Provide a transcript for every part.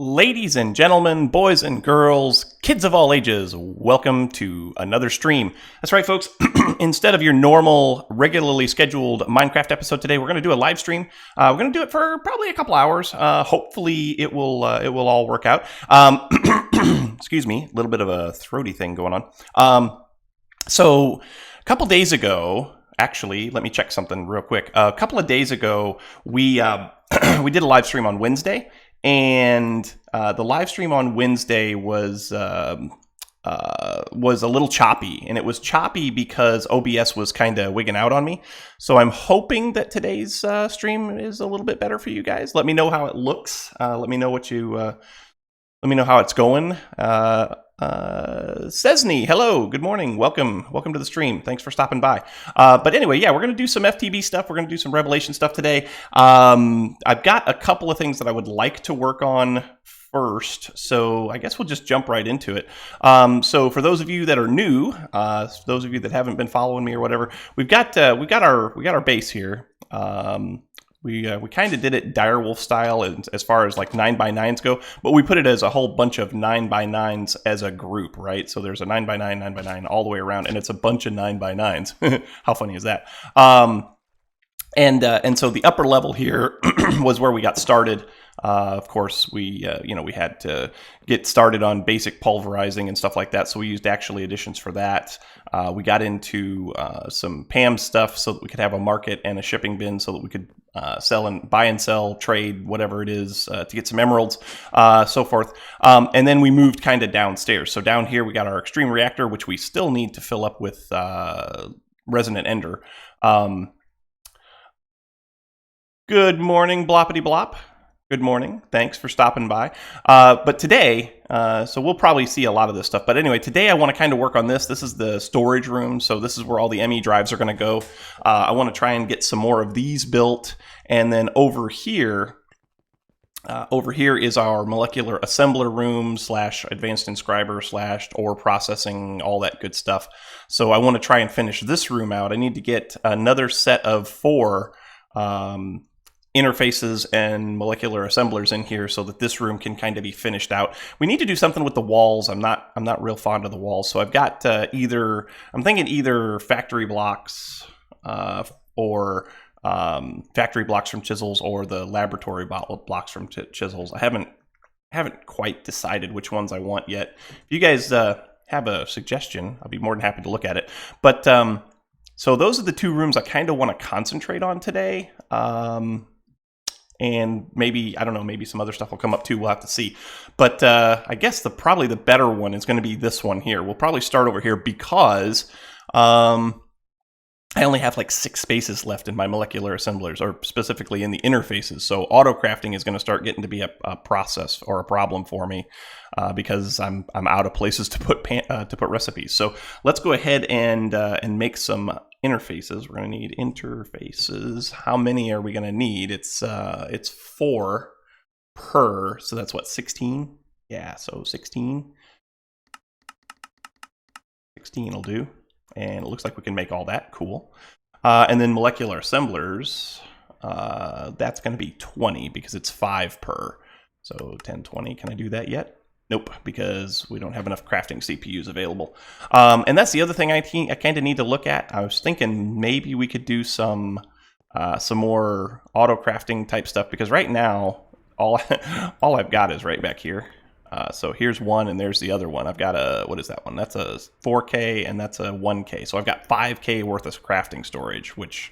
Ladies and gentlemen, boys and girls, kids of all ages, welcome to another stream. That's right, folks. Instead of your normal, regularly scheduled Minecraft episode today, we're going to do a live stream. We're going to do it for probably a couple hours. Hopefully, it will all work out. Excuse me, a little bit of a throaty thing going on. So, a couple days ago, actually, let me check something real quick. A couple of days ago, we we did a live stream on Wednesday. And the live stream on Wednesday was a little choppy, and it was choppy because OBS was kind of wigging out on me. So I'm hoping that today's stream is a little bit better for you guys. Let me know how it looks. Let me know what you. Let me know how it's going. Cesny, hello, good morning, welcome to the stream. Thanks for stopping by. But anyway, yeah, we're going to do some FTB stuff. We're going to do some Revelation stuff today. I've got a couple of things that I would like to work on first, so I guess we'll just jump right into it. So for those of you that are new, those of you that haven't been following me or whatever, we got our base here. We kind of did it direwolf style as far as like 9x9s go, but we put it as a whole bunch of 9x9s as a group, right? So there's a 9x9, 9x9 all the way around, and it's a bunch of 9x9s. How funny is that? And so the upper level here was where we got started. Of course, we had to get started on basic pulverizing and stuff like that, so we used actually additions for that. We got into some PAM stuff so that we could have a market and a shipping bin so that we could sell and buy and sell, trade, whatever it is, to get some emeralds, so forth. And then we moved kind of downstairs. So down here we got our extreme reactor, which we still need to fill up with resonant ender. Good morning, Bloppity Blop. Good morning. Thanks for stopping by. But today, so we'll probably see a lot of this stuff. But anyway, today I want to kind of work on this. This is the storage room. So this is where all the ME drives are going to go. I want to try and get some more of these built. And then over here is our molecular assembler room / advanced inscriber / ore processing, all that good stuff. So I want to try and finish this room out. I need to get another set of 4 interfaces and molecular assemblers in here so that this room can kind of be finished out. We need to do something with the walls. I'm not real fond of the walls, so I've got I'm thinking either factory blocks or factory blocks from chisels or the laboratory blocks from chisels. I haven't quite decided which ones I want yet. If you guys have a suggestion, I'll be more than happy to look at it. But so those are the 2 rooms I kind of want to concentrate on today. And maybe, I don't know, maybe some other stuff will come up too. We'll have to see. But I guess probably the better one is going to be this one here. We'll probably start over here because I only have like 6 spaces left in my molecular assemblers, or specifically in the interfaces. So auto crafting is going to start getting to be a process or a problem for me because I'm out of places to put recipes. So let's go ahead and make some interfaces. We're going to need interfaces. How many are we going to need? It's 4 per. So that's what, 16? Yeah, so 16. 16 will do. And it looks like we can make all that. Cool. And then molecular assemblers, that's going to be 20 because it's 5 per. So 10, 20. Can I do that yet? Nope, because we don't have enough crafting CPUs available. And that's the other thing I kind of need to look at. I was thinking maybe we could do some more auto crafting type stuff, because right now all I've got is right back here. So here's one, and there's the other one. I've got what is that one? That's a 4K, and that's a 1K. So I've got 5K worth of crafting storage, which,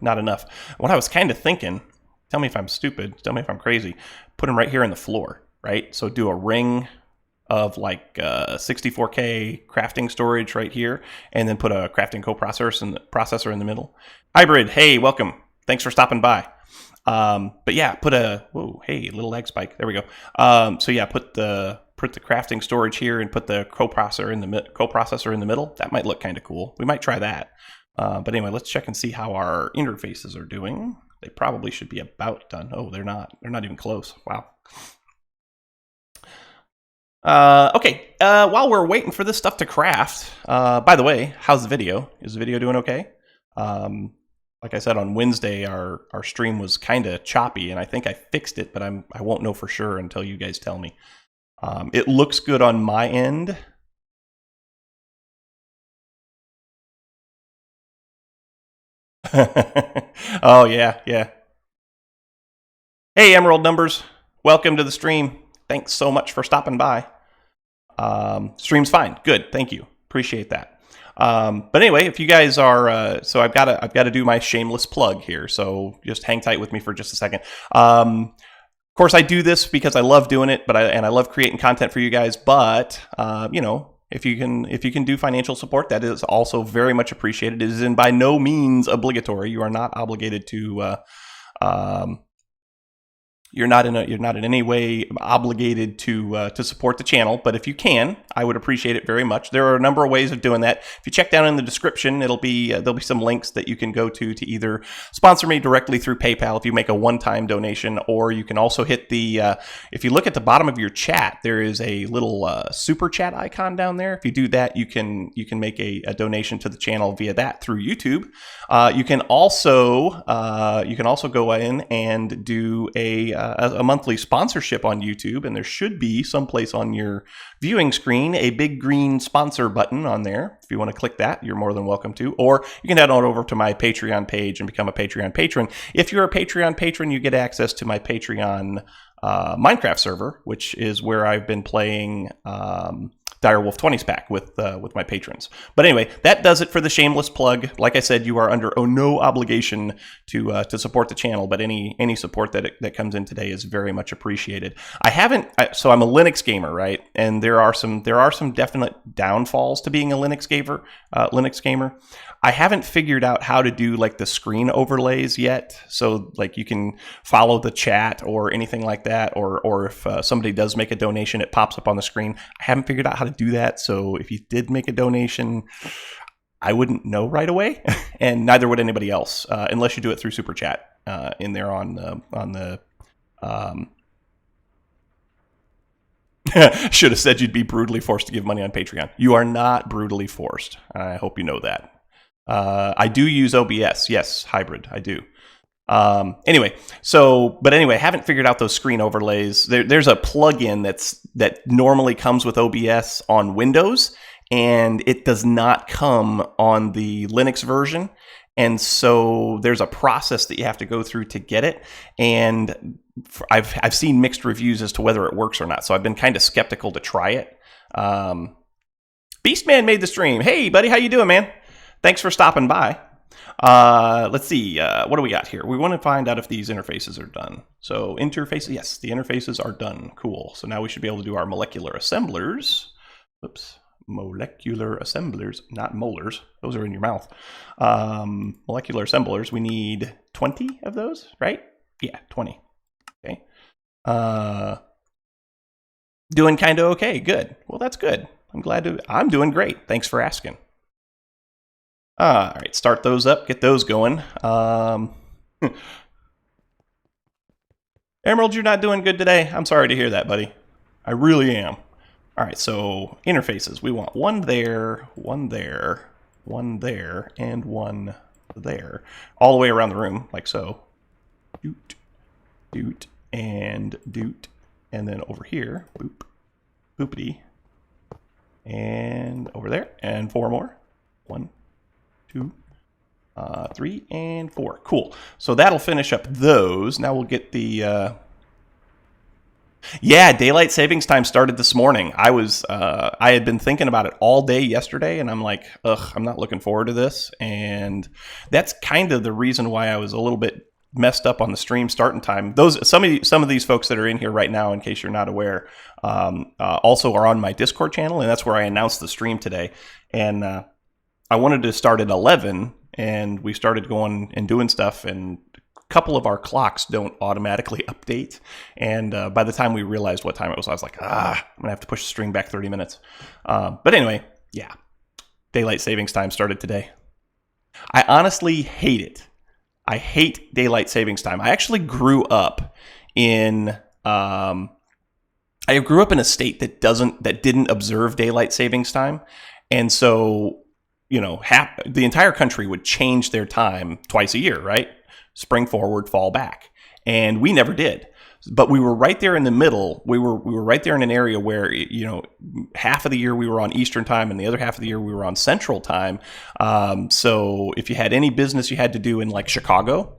not enough. What I was kind of thinking, tell me if I'm stupid, tell me if I'm crazy, put them right here in the floor, right? So do a ring of like 64K crafting storage right here, and then put a crafting processor in the middle. Hybrid, hey, welcome. Thanks for stopping by. But yeah, put a, whoa, hey, little lag spike. There we go. So yeah, put the crafting storage here and put the coprocessor in the middle. That might look kind of cool. We might try that. But anyway, let's check and see how our interfaces are doing. They probably should be about done. Oh, they're not. They're not even close. Wow. Okay. While we're waiting for this stuff to craft, by the way, how's the video? Is the video doing okay? like I said, on Wednesday, our stream was kind of choppy, and I think I fixed it, but I won't know for sure until you guys tell me. It looks good on my end. Oh, yeah, yeah. Hey, Emerald Numbers. Welcome to the stream. Thanks so much for stopping by. Stream's fine. Good. Thank you. Appreciate that. But anyway, if you guys are, so I've got to do my shameless plug here. So just hang tight with me for just a second. Of course, I do this because I love doing it, and I love creating content for you guys. But you know, if you can do financial support, that is also very much appreciated. It is by no means obligatory. You are not obligated to. You're not in any way obligated to support the channel, but if you can, I would appreciate it very much. There are a number of ways of doing that. If you check down in the description, there'll be some links that you can go to either sponsor me directly through PayPal if you make a one-time donation, or you can also hit the if you look at the bottom of your chat, there is a little super chat icon down there. If you do that, you can make a donation to the channel via that through YouTube. You can also go in and do a monthly sponsorship on YouTube, and there should be someplace on your viewing screen a big green sponsor button on there. If you want to click that, you're more than welcome to. Or you can head on over to my Patreon page and become a Patreon patron. If you're a Patreon patron, you get access to my Patreon Minecraft server, which is where I've been playing Direwolf 20s pack with my patrons. But anyway, that does it for the shameless plug. Like I said, you are under no obligation to support the channel, but any support that comes in today is very much appreciated. So I'm a Linux gamer, right? And there are some definite downfalls to being a Linux gamer. I haven't figured out how to do like the screen overlays yet. So like you can follow the chat or anything like that, or if somebody does make a donation, it pops up on the screen. I haven't figured out how to do that. So if you did make a donation, I wouldn't know right away, and neither would anybody else, unless you do it through Super Chat in there on the. Should have said you'd be brutally forced to give money on Patreon. You are not brutally forced. I hope you know that. I do use OBS. Yes, hybrid. I do. Anyway, I haven't figured out those screen overlays. There's a plugin that normally comes with OBS on Windows, and it does not come on the Linux version. And so there's a process that you have to go through to get it. And I've seen mixed reviews as to whether it works or not. So I've been kind of skeptical to try it. Beastman made the stream. Hey, buddy, how you doing, man? Thanks for stopping by. Let's see. What do we got here? We want to find out if these interfaces are done. So interfaces, yes, the interfaces are done. Cool. So now we should be able to do our molecular assemblers. Oops. Molecular assemblers, not molars. Those are in your mouth. Molecular assemblers. We need 20 of those, right? Yeah, 20. Okay. Doing kind of okay. Good. Well, that's good. I'm doing great. Thanks for asking. All right, start those up, get those going. Emerald, you're not doing good today. I'm sorry to hear that, buddy. I really am. All right, so interfaces. We want one there, one there, one there, and one there. All the way around the room, like so. Doot, doot, and doot. And then over here, boop, boopity. And over there, and 4 more. 1, 2, 3, and 4. Cool. So that'll finish up those. Now we'll get the... Yeah, daylight savings time started this morning. I had been thinking about it all day yesterday, and I'm like, ugh, I'm not looking forward to this. And that's kind of the reason why I was a little bit messed up on the stream starting time. Some of these folks that are in here right now, in case you're not aware, also are on my Discord channel, and that's where I announced the stream today. And I wanted to start at 11, and we started going and doing stuff, and a couple of our clocks don't automatically update. And by the time we realized what time it was, I was like, I'm going to have to push the stream back 30 minutes. But anyway, yeah, daylight savings time started today. I honestly hate it. I hate daylight savings time. I actually grew up in a state that didn't observe daylight savings time, and so you know, the entire country would change their time twice a year, right? Spring forward, fall back. And we never did. But we were right there in the middle. We were right there in an area where, you know, half of the year we were on Eastern time and the other half of the year we were on Central time. So if you had any business you had to do in like Chicago,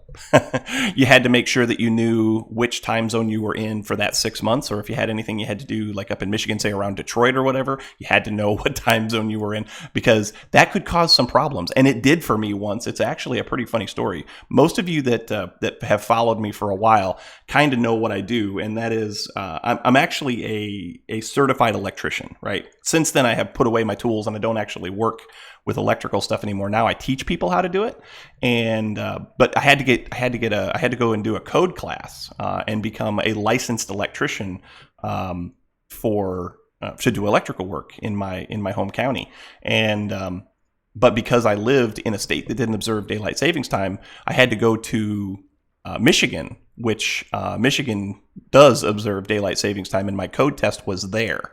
you had to make sure that you knew which time zone you were in for that 6 months. Or if you had anything you had to do like up in Michigan, say around Detroit or whatever, you had to know what time zone you were in, because that could cause some problems. And it did for me once. It's actually a pretty funny story. Most of you that have followed me for a while kind of know what I do, and that is I'm actually a certified electrician, right? Since then I have put away my tools and I don't actually work with electrical stuff anymore. Now I teach people how to do it, and but I had to go and do a code class and become a licensed electrician to do electrical work in my home county. And but because I lived in a state that didn't observe daylight savings time, I had to go to Michigan, which Michigan does observe daylight savings time, and my code test was there.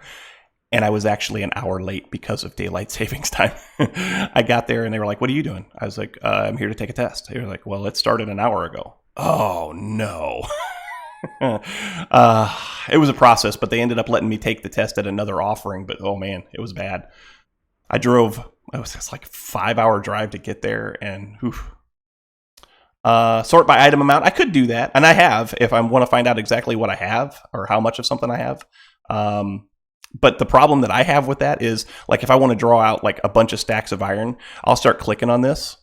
And I was actually an hour late because of daylight savings time. I got there and they were like, "What are you doing?" I was like, "I'm here to take a test." They were like, "Well, it started an hour ago." Oh, no. It was a process, but they ended up letting me take the test at another offering. But, oh, man, it was bad. It was like a 5-hour drive to get there. And sort by item amount. I could do that. And I have, if I want to find out exactly what I have or how much of something I have. But the problem that I have with that is, like, if I want to draw out like a bunch of stacks of iron, I'll start clicking on this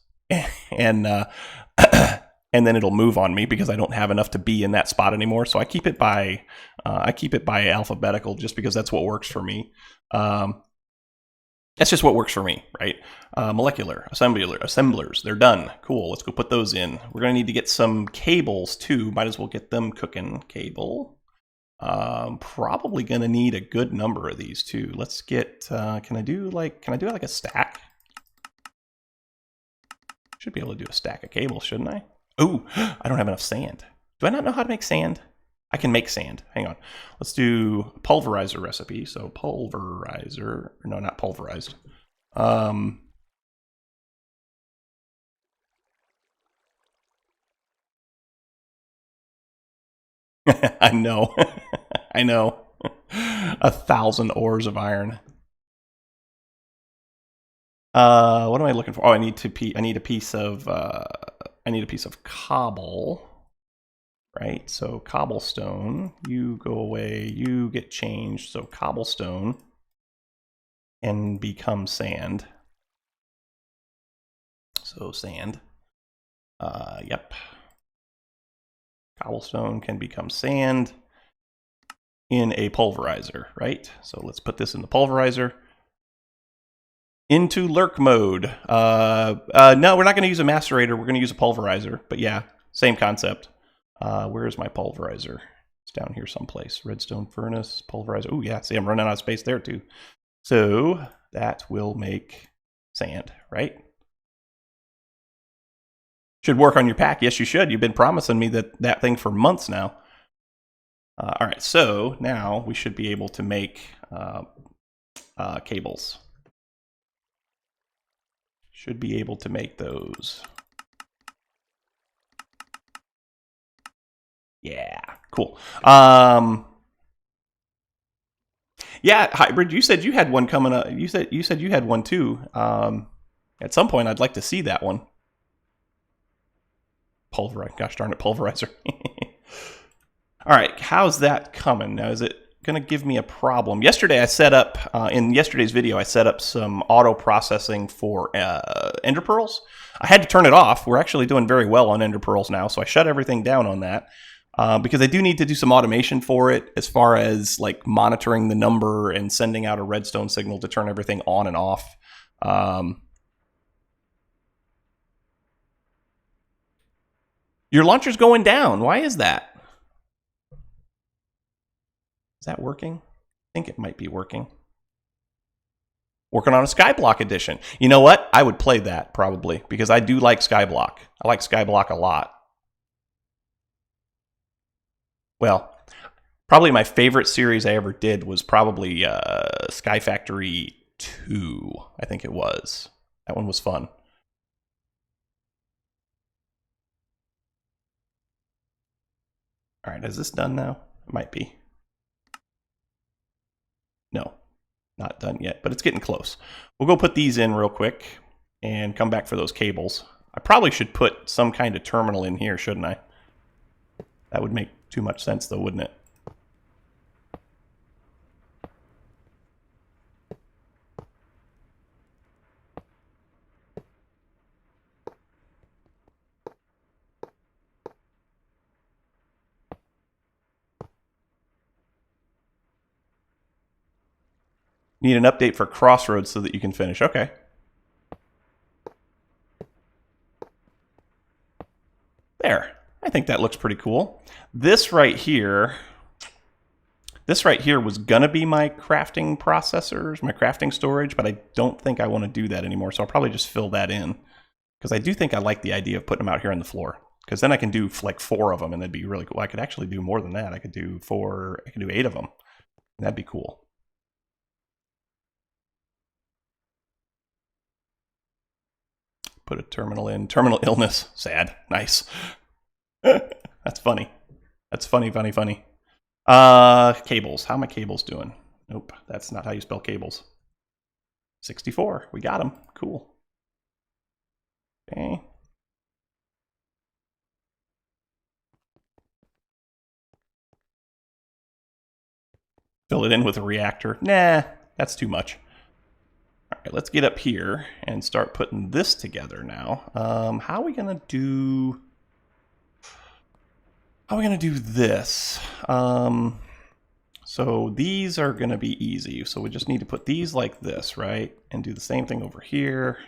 and and then it'll move on me because I don't have enough to be in that spot anymore. So I keep it by alphabetical, just because that's what works for me. That's just what works for me, right? Molecular, assemblers, they're done. Cool, let's go put those in. We're going to need to get some cables too. Might as well get them cooking. Cable. Probably going to need a good number of these too. Let's get, can I do it like a stack? Should be able to do a stack of cables, shouldn't I? Oh, I don't have enough sand. Do I not know how to make sand? I can make sand. Hang on. Let's do pulverizer recipe. So pulverizer, no, not pulverized. I know. I know. 1,000 ores of iron. What am I looking for? Oh, I need a piece of cobble. Right? So cobblestone, you go away, you get changed. So cobblestone and become sand. So sand. Yep. Cobblestone can become sand in a pulverizer, right? So let's put this in the pulverizer. Into lurk mode. No, we're not going to use a macerator. We're going to use a pulverizer. But yeah, same concept. Where is my pulverizer? It's down here someplace. Redstone furnace, pulverizer. Oh yeah, see, I'm running out of space there too. So that will make sand, right? Should work on your pack. Yes, you should. You've been promising me that thing for months now. All right, so now we should be able to make cables. Should be able to make those. Yeah, cool. Yeah, Hybrid, you said you had one coming up. You said you had one too. At some point, I'd like to see that one. Pulverizer, gosh darn it, pulverizer. All right, how's that coming? Now, is it going to give me a problem? Yesterday, I set up, in yesterday's video, I set up some auto processing for ender pearls. I had to turn it off. We're actually doing very well on ender pearls now, so I shut everything down on that. Because I do need to do some automation for it, as far as like monitoring the number and sending out a redstone signal to turn everything on and off. Your launcher's going down. Why is that? Is that working? I think it might be working. Working on a Skyblock edition. You know what? I would play that probably, because I do like Skyblock. I like Skyblock a lot. Well, probably my favorite series I ever did was probably Sky Factory 2, I think it was. That one was fun. All right, is this done now? It might be. No, not done yet, but it's getting close. We'll go put these in real quick and come back for those cables. I probably should put some kind of terminal in here, shouldn't I? That would make too much sense, though, wouldn't it? Need an update for Crossroads so that you can finish. Okay. There. I think that looks pretty cool. This right here was gonna be my crafting processors, my crafting storage, but I don't think I want to do that anymore, so I'll probably just fill that in. Because I do think I like the idea of putting them out here on the floor. Because then I can do like 4 of them, and that'd be really cool. I could actually do more than that. I could do 8 of them. And that'd be cool. Put a terminal in. Terminal illness. Sad. Nice. That's funny. That's funny. Cables. How are my cables doing? Nope, that's not how you spell cables. 64. We got them. Cool. Okay. Fill it in with a reactor. Nah, that's too much. All right, let's get up here and start putting this together now. How are we gonna do? How are we gonna do this? So these are gonna be easy. So we just need to put these like this, right? And do the same thing over here.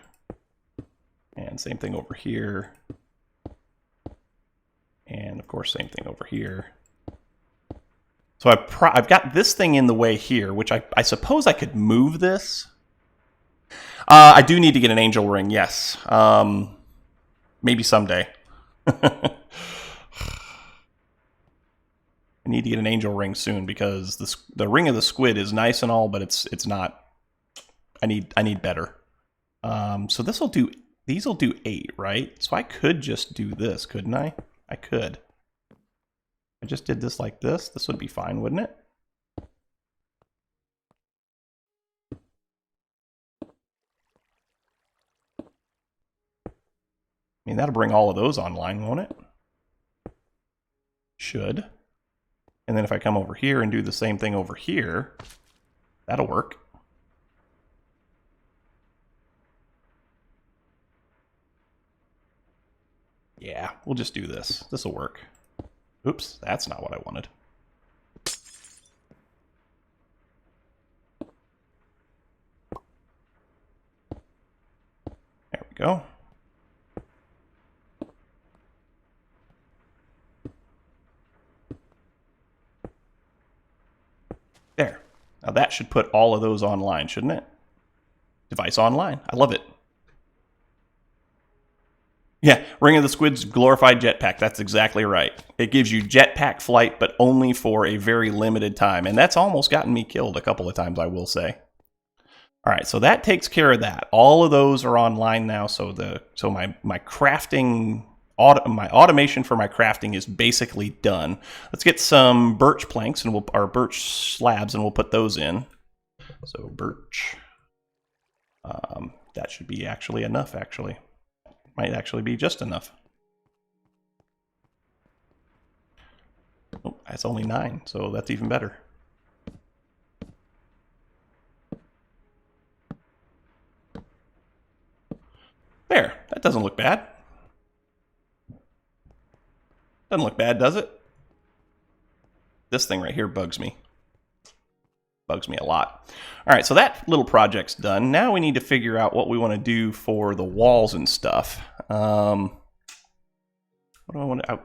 And same thing over here. And of course, same thing over here. So I've got this thing in the way here, which I suppose I could move this. I do need to get an angel ring, yes. Maybe someday. I need to get an angel ring soon because the ring of the squid is nice and all, but it's not. I need better. So these will do 8, right? So I could just do this, couldn't I? I could. I just did this like this. This would be fine, wouldn't it? I mean, that'll bring all of those online, won't it? Should. And then if I come over here and do the same thing over here, that'll work. Yeah, we'll just do this. This'll work. Oops, that's not what I wanted. There we go. There. Now that should put all of those online, shouldn't it? Device online. I love it. Yeah, Ring of the Squid's glorified jetpack. That's exactly right. It gives you jetpack flight, but only for a very limited time. And that's almost gotten me killed a couple of times, I will say. All right, so that takes care of that. All of those are online now. So my crafting, my automation for my crafting is basically done. Let's get some birch planks and or birch slabs, and we'll put those in. So birch. That should be actually enough. Actually. Might actually be just enough. Oh, that's only 9, so that's even better. There, that doesn't look bad. Doesn't look bad, does it? This thing right here bugs me. Bugs me a lot. All right, so that little project's done. Now we need to figure out what we want to do for the walls and stuff. What do I want to...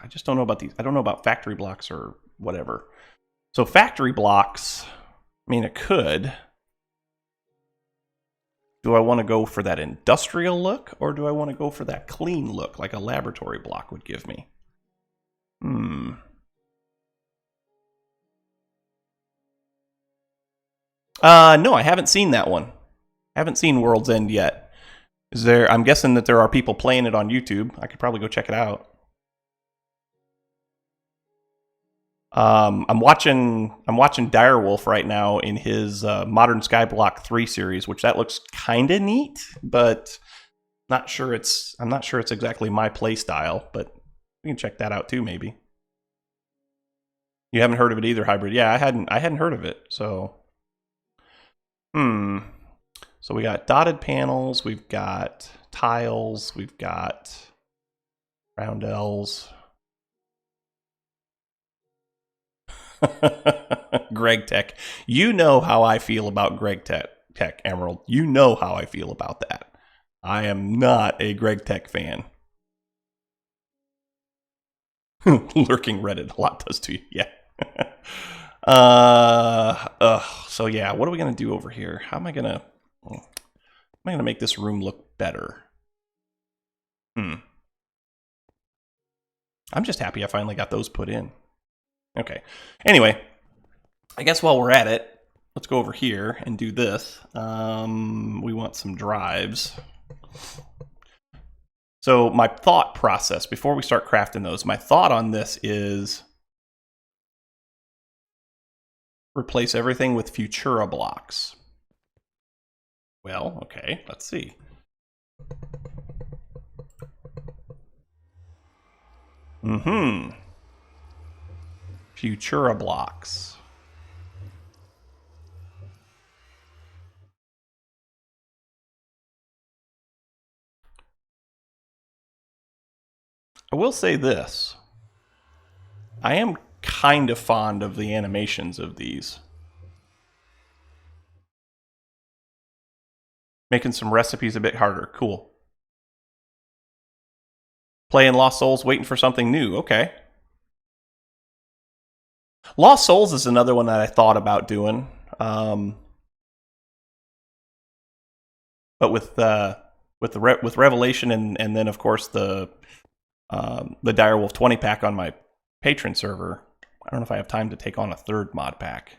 I just don't know about these. I don't know about factory blocks or whatever. So factory blocks, I mean, it could. Do I want to go for that industrial look, or do I want to go for that clean look like a laboratory block would give me? No, I haven't seen that one. I haven't seen World's End yet. Is there? I'm guessing that there are people playing it on YouTube. I could probably go check it out. I'm watching Direwolf right now in his Modern Skyblock 3 series, which that looks kind of neat, but I'm not sure it's exactly my play style, but we can check that out too, maybe. You haven't heard of it either, Hybrid? Yeah, I hadn't heard of it. So, So we got dotted panels, we've got tiles, we've got roundels. Greg Tech. You know how I feel about Greg Tech, Emerald. You know how I feel about that. I am not a Greg Tech fan. Lurking Reddit a lot does to you, yeah. So yeah, what are we gonna do over here? How am I gonna make this room look better? I'm just happy I finally got those put in. Okay. Anyway, I guess while we're at it, let's go over here and do this. We want some drives. So my thought process, before we start crafting those, my thought on this is replace everything with Futura blocks. Well, okay, let's see. Futura blocks. I will say this. I am kind of fond of the animations of these. Making some recipes a bit harder. Cool. Playing Lost Souls, waiting for something new. Okay. Lost Souls is another one that I thought about doing. But with Revelation and then of course the Direwolf 20 pack on my patron server, I don't know if I have time to take on a third mod pack.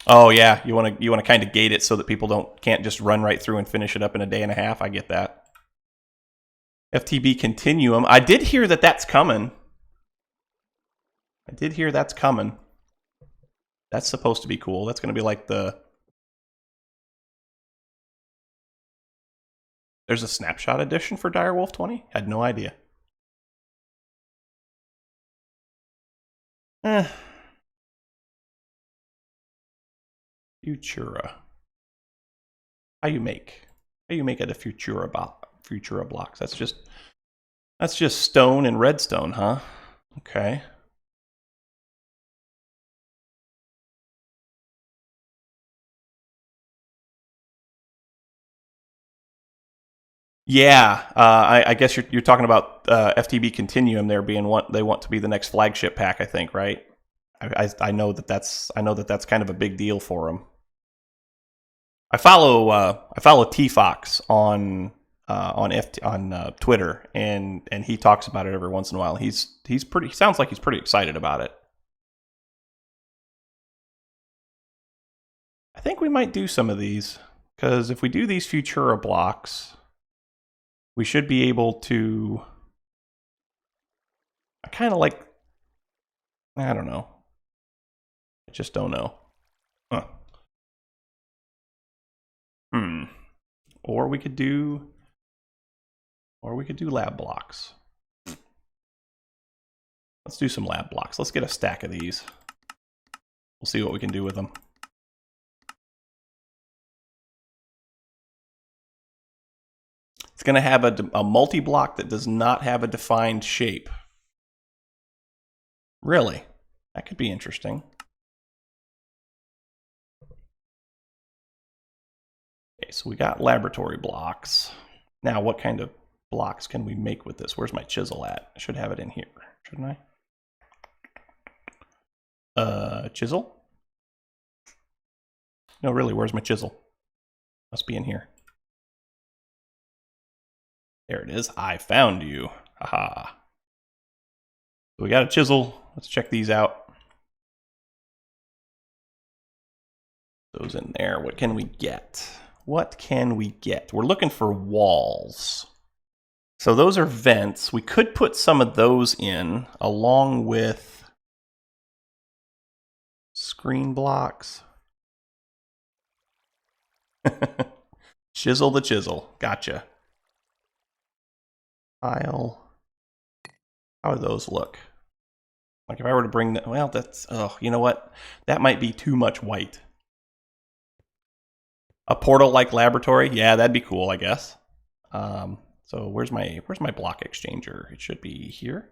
Oh yeah, you want to kind of gate it so that people can't just run right through and finish it up in a day and a half. I get that. FTB Continuum. I did hear that that's coming. That's supposed to be cool. That's going to be like There's a snapshot edition for Direwolf 20? Had no idea. Futura. How you make it a Futura blocks? That's just stone and redstone, huh? Okay. Yeah, I guess you're talking about FTB Continuum. There being they want to be the next flagship pack, I think, right? I know that's kind of a big deal for them. I follow T Fox on Twitter, and he talks about it every once in a while. He sounds like he's pretty excited about it. I think we might do some of these, because if we do these Futura blocks, we should be able to. I kind of like. I don't know. I just don't know. Huh. Or we could do lab blocks. Let's do some lab blocks. Let's get a stack of these. We'll see what we can do with them. It's going to have a multi-block that does not have a defined shape. Really? That could be interesting. Okay, so we got laboratory blocks. Now, what kind of blocks can we make with this? Where's my chisel at? I should have it in here, shouldn't I? Chisel? No, really, where's my chisel? Must be in here. There it is. I found you. Haha. So we got a chisel. Let's check these out. those in there. What can we get? What can we get? We're looking for walls. So those are vents. We could put some of those in along with screen blocks. Chisel the chisel. Gotcha. Tile. How do those look? Like if I were to bring that, well, that's, oh, you know what? That might be too much white. A portal-like laboratory? Yeah, that'd be cool, I guess. So where's my block exchanger? It should be here.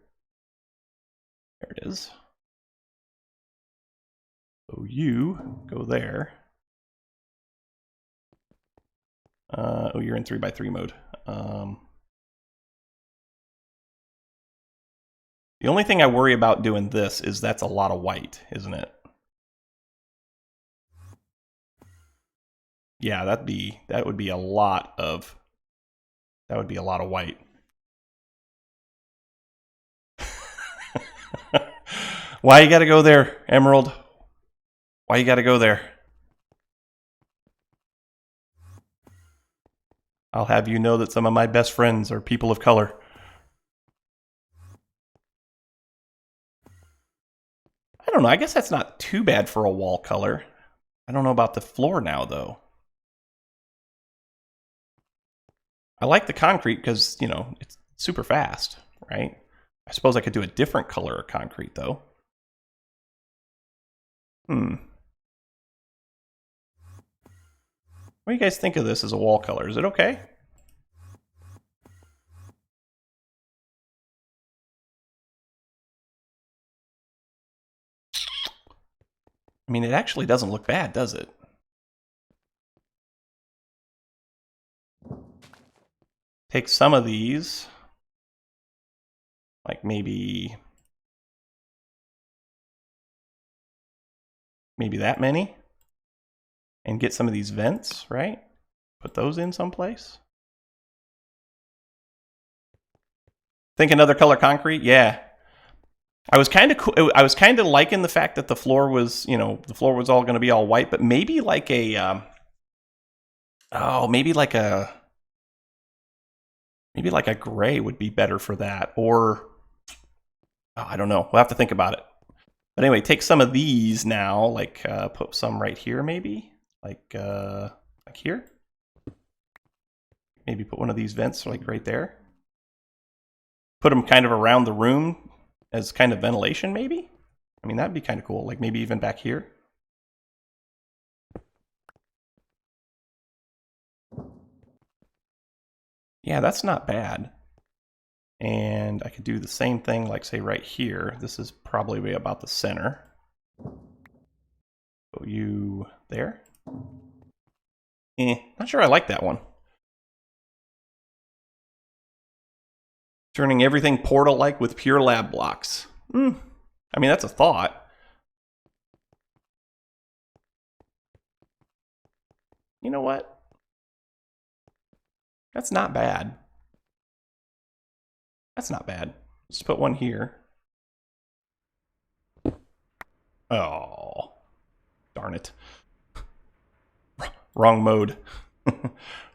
There it is. So you go there. Oh, you're in 3x3 mode. The only thing I worry about doing this is that's a lot of white, isn't it? Yeah, that would be a lot of white. Why you gotta go there, Emerald? Why you gotta go there? I'll have you know that some of my best friends are people of color. I don't know, I guess that's not too bad for a wall color. I don't know about the floor now, though. I like the concrete because, you know, it's super fast, right? I suppose I could do a different color of concrete, though. What do you guys think of this as a wall color? Is it okay? I mean, it actually doesn't look bad, does it? Take some of these, like maybe that many, and get some of these vents, right? Put those in someplace. Think another color concrete? Yeah. I was kind of liking the fact that the floor was, you know, the floor was all going to be all white, but maybe like a maybe like a gray would be better for that, or I don't know. We'll have to think about it. But anyway, take some of these now, like put some right here, maybe like here. Maybe put one of these vents like right there. Put them kind of around the room as kind of ventilation, maybe. I mean, that'd be kind of cool. Like maybe even back here. Yeah, that's not bad. And I could do the same thing, like say right here. This is probably about the center. Put you there. Not sure I like that one. Turning everything portal-like with pure lab blocks. I mean, that's a thought. You know what? That's not bad. That's not bad. Let's put one here. Oh, darn it. Wrong mode.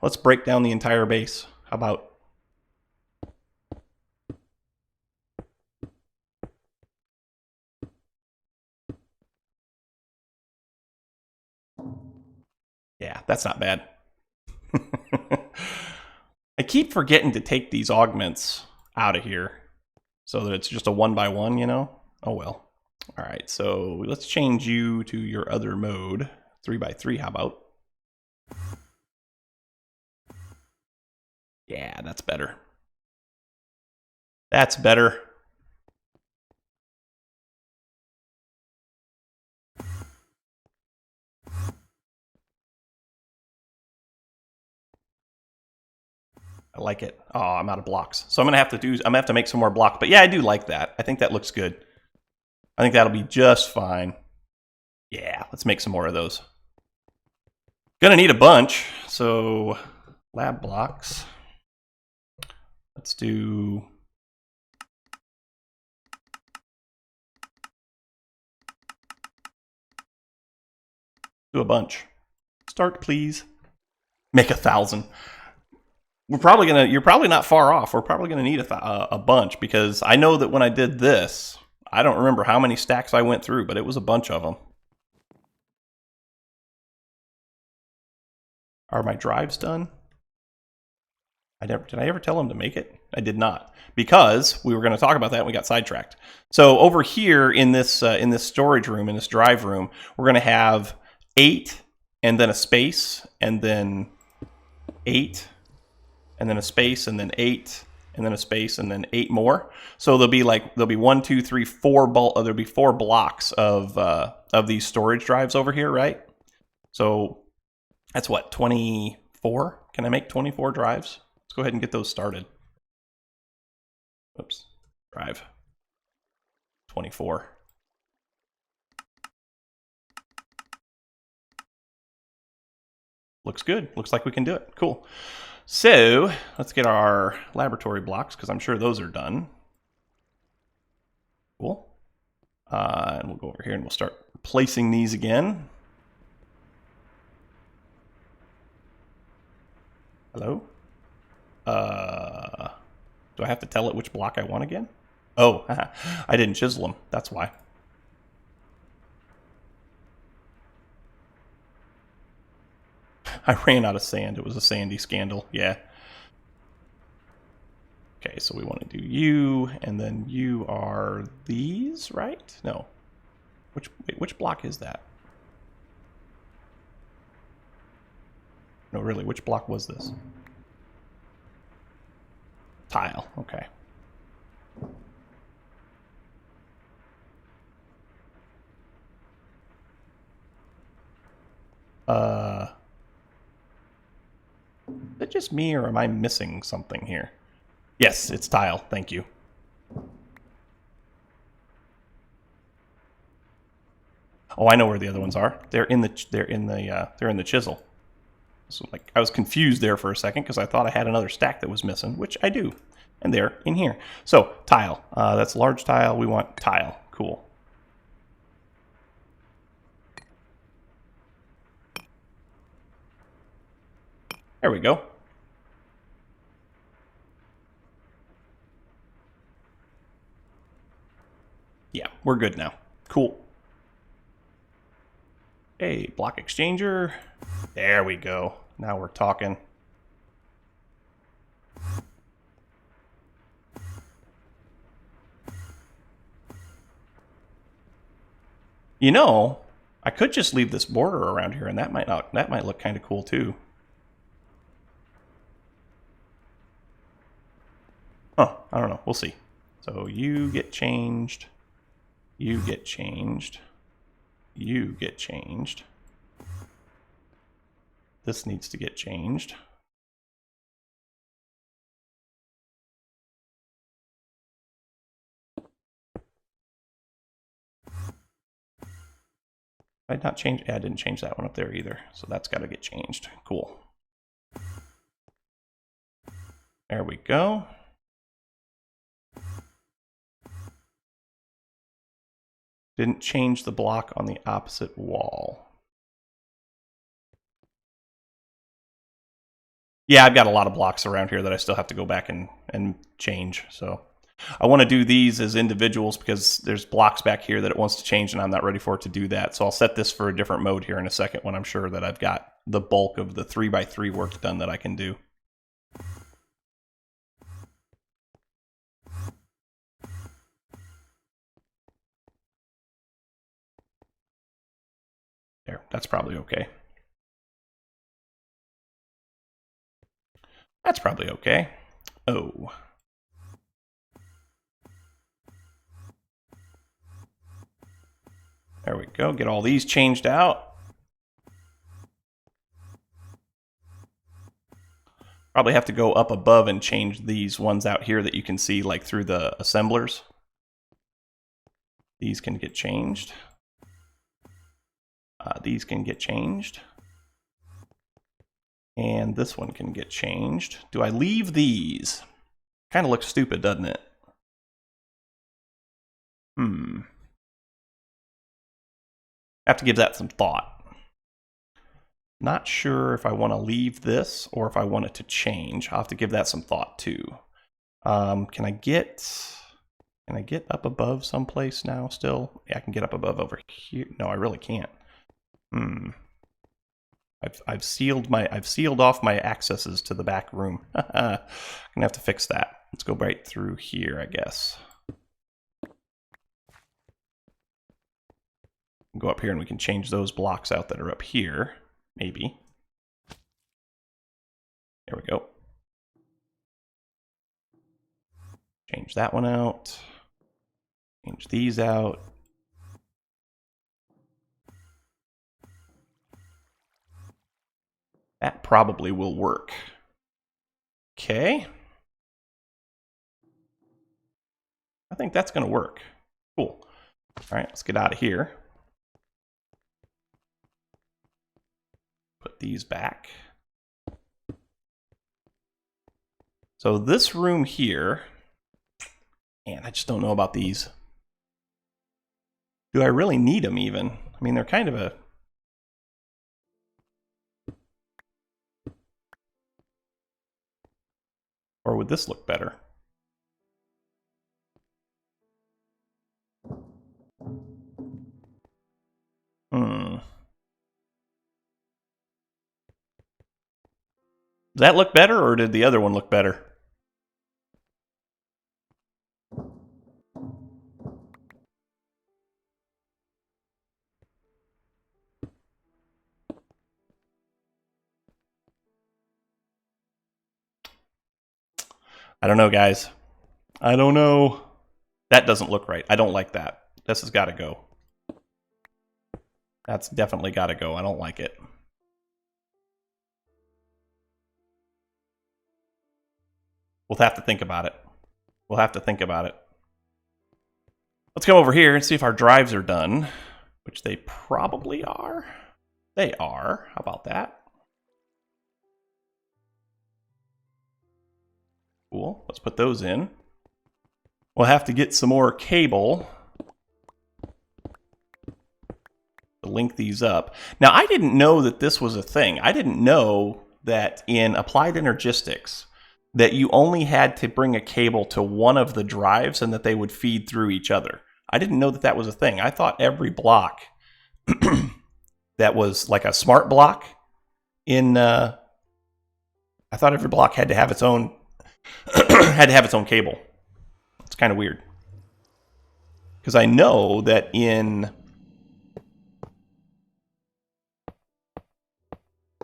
Let's break down the entire base. How about? Yeah, that's not bad. I keep forgetting to take these augments out of here so that it's just a 1x1, you know? Oh well. All right, so let's change you to your other mode. 3x3, how about? Yeah, that's better. That's better. I like it. Oh, I'm out of blocks. So I'm gonna have to make some more blocks. But yeah, I do like that. I think that looks good. I think that'll be just fine. Yeah, let's make some more of those. Gonna need a bunch. So lab blocks. Let's do a bunch. Start, please. Make 1,000. You're probably not far off. We're probably gonna need a bunch, because I know that when I did this, I don't remember how many stacks I went through, but it was a bunch of them. Are my drives done? Did I ever tell them to make it? I did not, because we were going to talk about that and we got sidetracked. So over here in this storage room, in this drive room, we're going to have 8 and then a space and then 8 and then a space and then 8 and then a space and then 8 more. So there'll be 1, 2, 3, 4 there'll be 4 blocks of these storage drives over here, right? So that's what, 24? Can I make 24 drives? Let's go ahead and get those started. Oops, drive 24. Looks good. Looks like we can do it. Cool. So let's get our laboratory blocks, because I'm sure those are done. Cool. And we'll go over here and we'll start placing these again. Hello? Do I have to tell it which block I want again? Oh, I didn't chisel them. That's why. I ran out of sand. It was a sandy scandal. Yeah. Okay, so we want to do you, and then you are these, right? No. Which block is that? No, really, which block was this? Tile, okay. Is it just me, or am I missing something here? Yes, it's tile, thank you. Oh, I know where the other ones are. They're in the chisel. So like I was confused there for a second because I thought I had another stack that was missing, which I do. And they're in here. So tile, that's large tile. We want tile. Cool. There we go. Yeah, we're good now. Cool. Hey, block exchanger. There we go. Now we're talking. You know, I could just leave this border around here, and that might look kind of cool too. Huh, I don't know. We'll see. So you get changed. You get changed. You get changed. This needs to get changed. I not change. I didn't change that one up there either, so that's got to get changed. Cool. There we go. Didn't change the block on the opposite wall. Yeah, I've got a lot of blocks around here that I still have to go back and change. So I want to do these as individuals because there's blocks back here that it wants to change, and I'm not ready for it to do that. So I'll set this for a different mode here in a second when I'm sure that I've got the bulk of the 3x3 work done that I can do. There, that's probably okay. That's probably okay. Oh. There we go. Get all these changed out. Probably have to go up above and change these ones out here that you can see like through the assemblers. These can get changed. These can get changed. And this one can get changed. Do I leave these? Kind of looks stupid, doesn't it? Have to give that some thought. Not sure if I want to leave this or if I want it to change. I'll have to give that some thought too. Can I get up above someplace now still? Yeah, I can get up above over here. No, I really can't. I've sealed off my accesses to the back room. Gonna have to fix that. Let's go right through here, I guess. Go up here and we can change those blocks out that are up here. Maybe. There we go. Change that one out. Change these out. That probably will work. Okay. I think that's going to work. Cool. All right, let's get out of here. Put these back. So this room here, and I just don't know about these. Do I really need them even? I mean, they're kind of a... Or would this look better? Does that look better, or did the other one look better? I don't know, guys. I don't know. That doesn't look right. I don't like that. This has got to go. That's definitely got to go. I don't like it. We'll have to think about it. We'll have to think about it. Let's come over here and see if our drives are done, which they probably are. They are. How about that? Cool. Let's put those in. We'll have to get some more cable to link these up. Now, I didn't know that this was a thing. I didn't know that in Applied Energistics that you only had to bring a cable to one of the drives and that they would feed through each other. I didn't know that that was a thing. I thought every block that was like a smart block in... I thought every block had to have its own cable. It's kind of weird. Because I know that in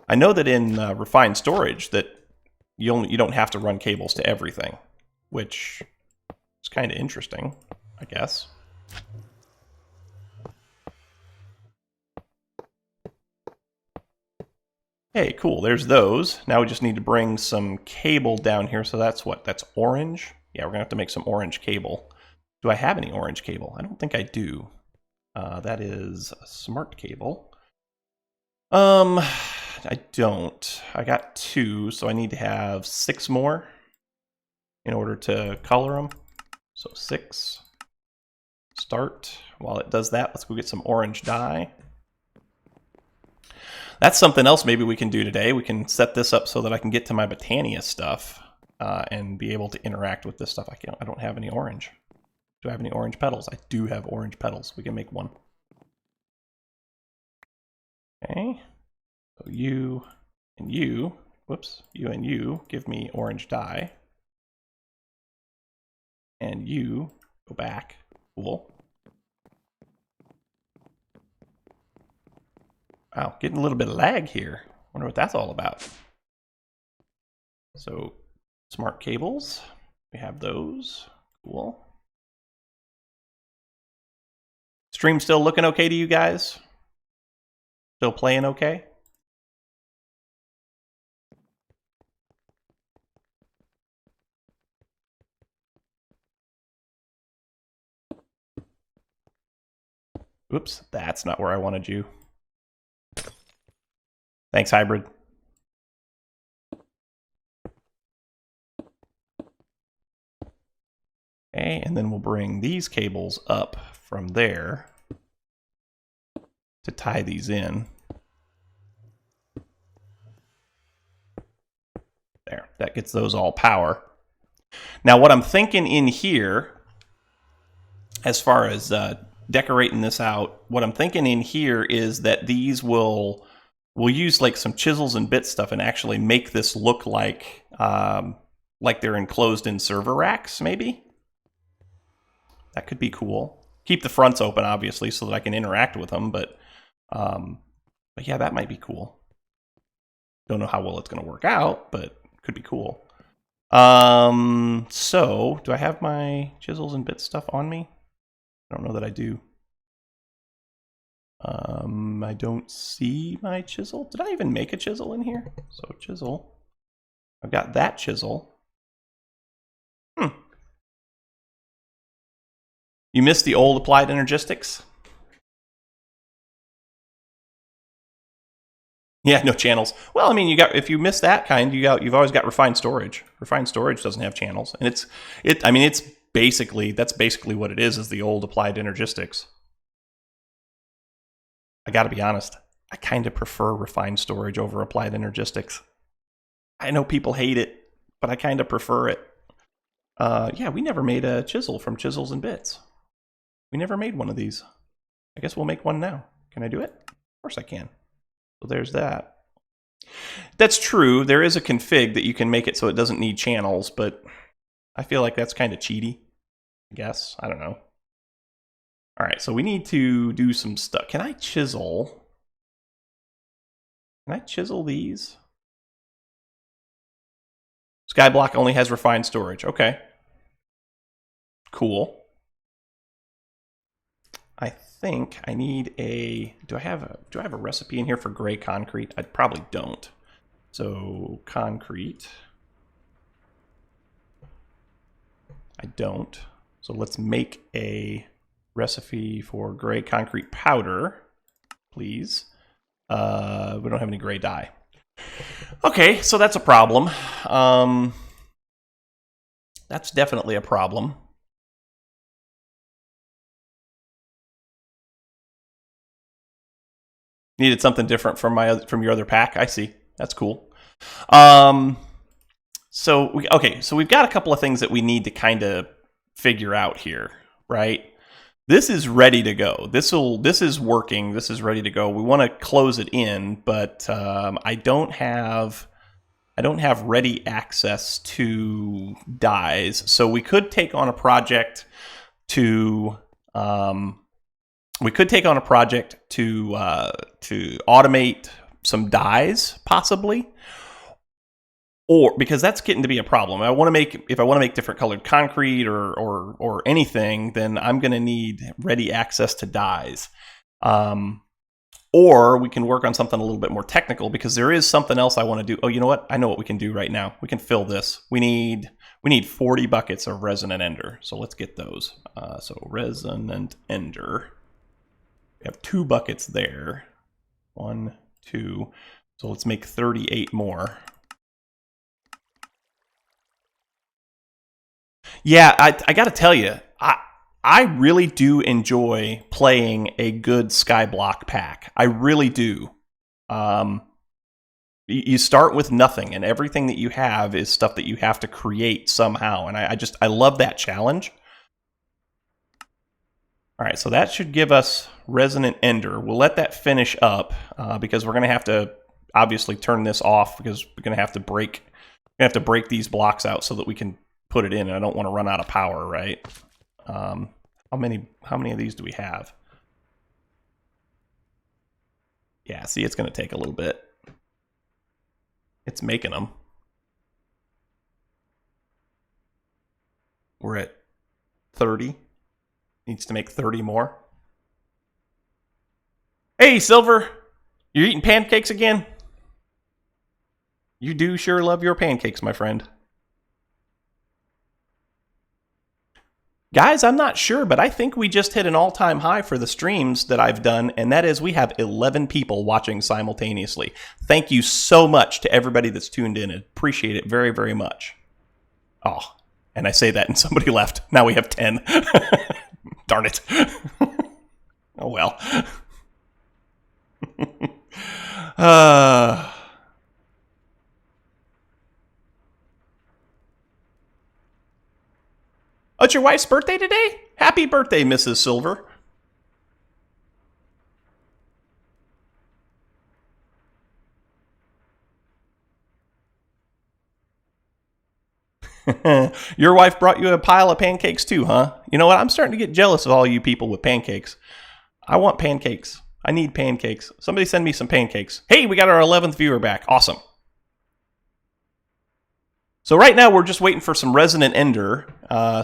refined storage that you don't have to run cables to everything, which is kind of interesting, I guess. Hey, cool. There's those. Now we just need to bring some cable down here. So that's what? That's orange? Yeah, we're going to have to make some orange cable. Do I have any orange cable? I don't think I do. That is a smart cable. I don't. I got 2, so I need to have 6 more in order to color them. So 6. Start. While it does that, let's go get some orange dye. That's something else maybe we can do today. We can set this up so that I can get to my Botania stuff and be able to interact with this stuff. I don't have any orange. Do I have any orange petals? I do have orange petals. We can make one. Okay. So you and you, whoops, you and you give me orange dye. And you go back. Cool. Wow, getting a little bit of lag here. Wonder what that's all about. So, smart cables. We have those. Cool. Stream still looking okay to you guys? Still playing okay? Oops, that's not where I wanted you. Thanks, Hybrid. Okay, and then we'll bring these cables up from there to tie these in. There, that gets those all power. Now what I'm thinking in here, as far as decorating this out, what I'm thinking in here is that these we'll use like some chisels and bit stuff and actually make this look like they're enclosed in server racks, maybe. That could be cool. Keep the fronts open, obviously, so that I can interact with them, but yeah, that might be cool. Don't know how well it's going to work out, but could be cool. So, do I have my chisels and bit stuff on me? I don't know that I do. I don't see my chisel. Did I even make a chisel in here? So, chisel. I've got that chisel. You missed the old applied energistics? Yeah, no channels. Well, I mean, if you miss that kind, you've always got refined storage. Refined storage doesn't have channels, and that's basically what it is the old applied energistics. I got to be honest, I kind of prefer refined storage over applied energistics. I know people hate it, but I kind of prefer it. Yeah, we never made a chisel from Chisels and Bits. We never made one of these. I guess we'll make one now. Can I do it? Of course I can. So there's that. That's true. There is a config that you can make it so it doesn't need channels, but I feel like that's kind of cheaty, I guess. I don't know. All right, so we need to do some stuff. Can I chisel? Can I chisel these? Skyblock only has refined storage. Okay. Cool. I think I need a. Do I have a recipe in here for gray concrete? I probably don't. So concrete. I don't. So let's make a recipe for gray concrete powder, please. We don't have any gray dye. Okay, so that's a problem. That's definitely a problem. Needed something different from your other pack. I see. That's cool. So we've got a couple of things that we need to kind of figure out here, right? This is ready to go. This is working. This is ready to go. We want to close it in, but I don't have ready access to dyes. So we could take on a project to automate some dyes, possibly, or because that's getting to be a problem. If I want to make different colored concrete or anything, then I'm going to need ready access to dyes. Or we can work on something a little bit more technical, because there is something else I want to do. Oh, you know what? I know what we can do right now. We can fill this. We need 40 buckets of resonant ender. So let's get those. So resonant ender. We have 2 buckets there. 1, 2. So let's make 38 more. Yeah, I got to tell you, I really do enjoy playing a good Skyblock pack. I really do. You start with nothing, and everything that you have is stuff that you have to create somehow. And I love that challenge. All right, so that should give us Resonant Ender. We'll let that finish up because we're going to have to obviously turn this off, because we're going to have to break these blocks out so that we can put it in. And I don't want to run out of power, right? How many of these do we have? Yeah, see, it's going to take a little bit. It's making them. We're at 30. Needs to make 30 more. Hey, Silver! You're eating pancakes again? You do sure love your pancakes, my friend. Guys, I'm not sure, but I think we just hit an all-time high for the streams that I've done, and that is we have 11 people watching simultaneously. Thank you so much to everybody that's tuned in. I appreciate it very, very much. Oh, and I say that and somebody left. Now we have 10. Darn it. Oh, well. it's your wife's birthday today? Happy birthday, Mrs. Silver. Your wife brought you a pile of pancakes too, huh? You know what? I'm starting to get jealous of all you people with pancakes. I want pancakes. I need pancakes. Somebody send me some pancakes. Hey, we got our 11th viewer back. Awesome. So right now we're just waiting for some resonant ender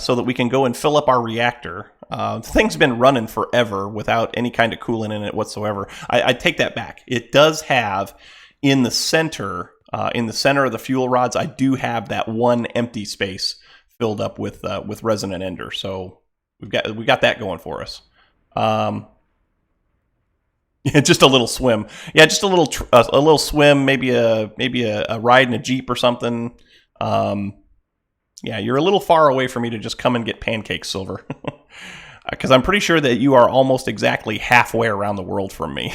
so that we can go and fill up our reactor. The thing's been running forever without any kind of coolant in it whatsoever. I take that back. It does have in the center of the fuel rods, I do have that one empty space filled up with resonant ender. So we got that going for us. Yeah, just a little swim. Yeah, just a little swim. Maybe a ride in a Jeep or something. Yeah, you're a little far away for me to just come and get pancakes, Silver. Because I'm pretty sure that you are almost exactly halfway around the world from me.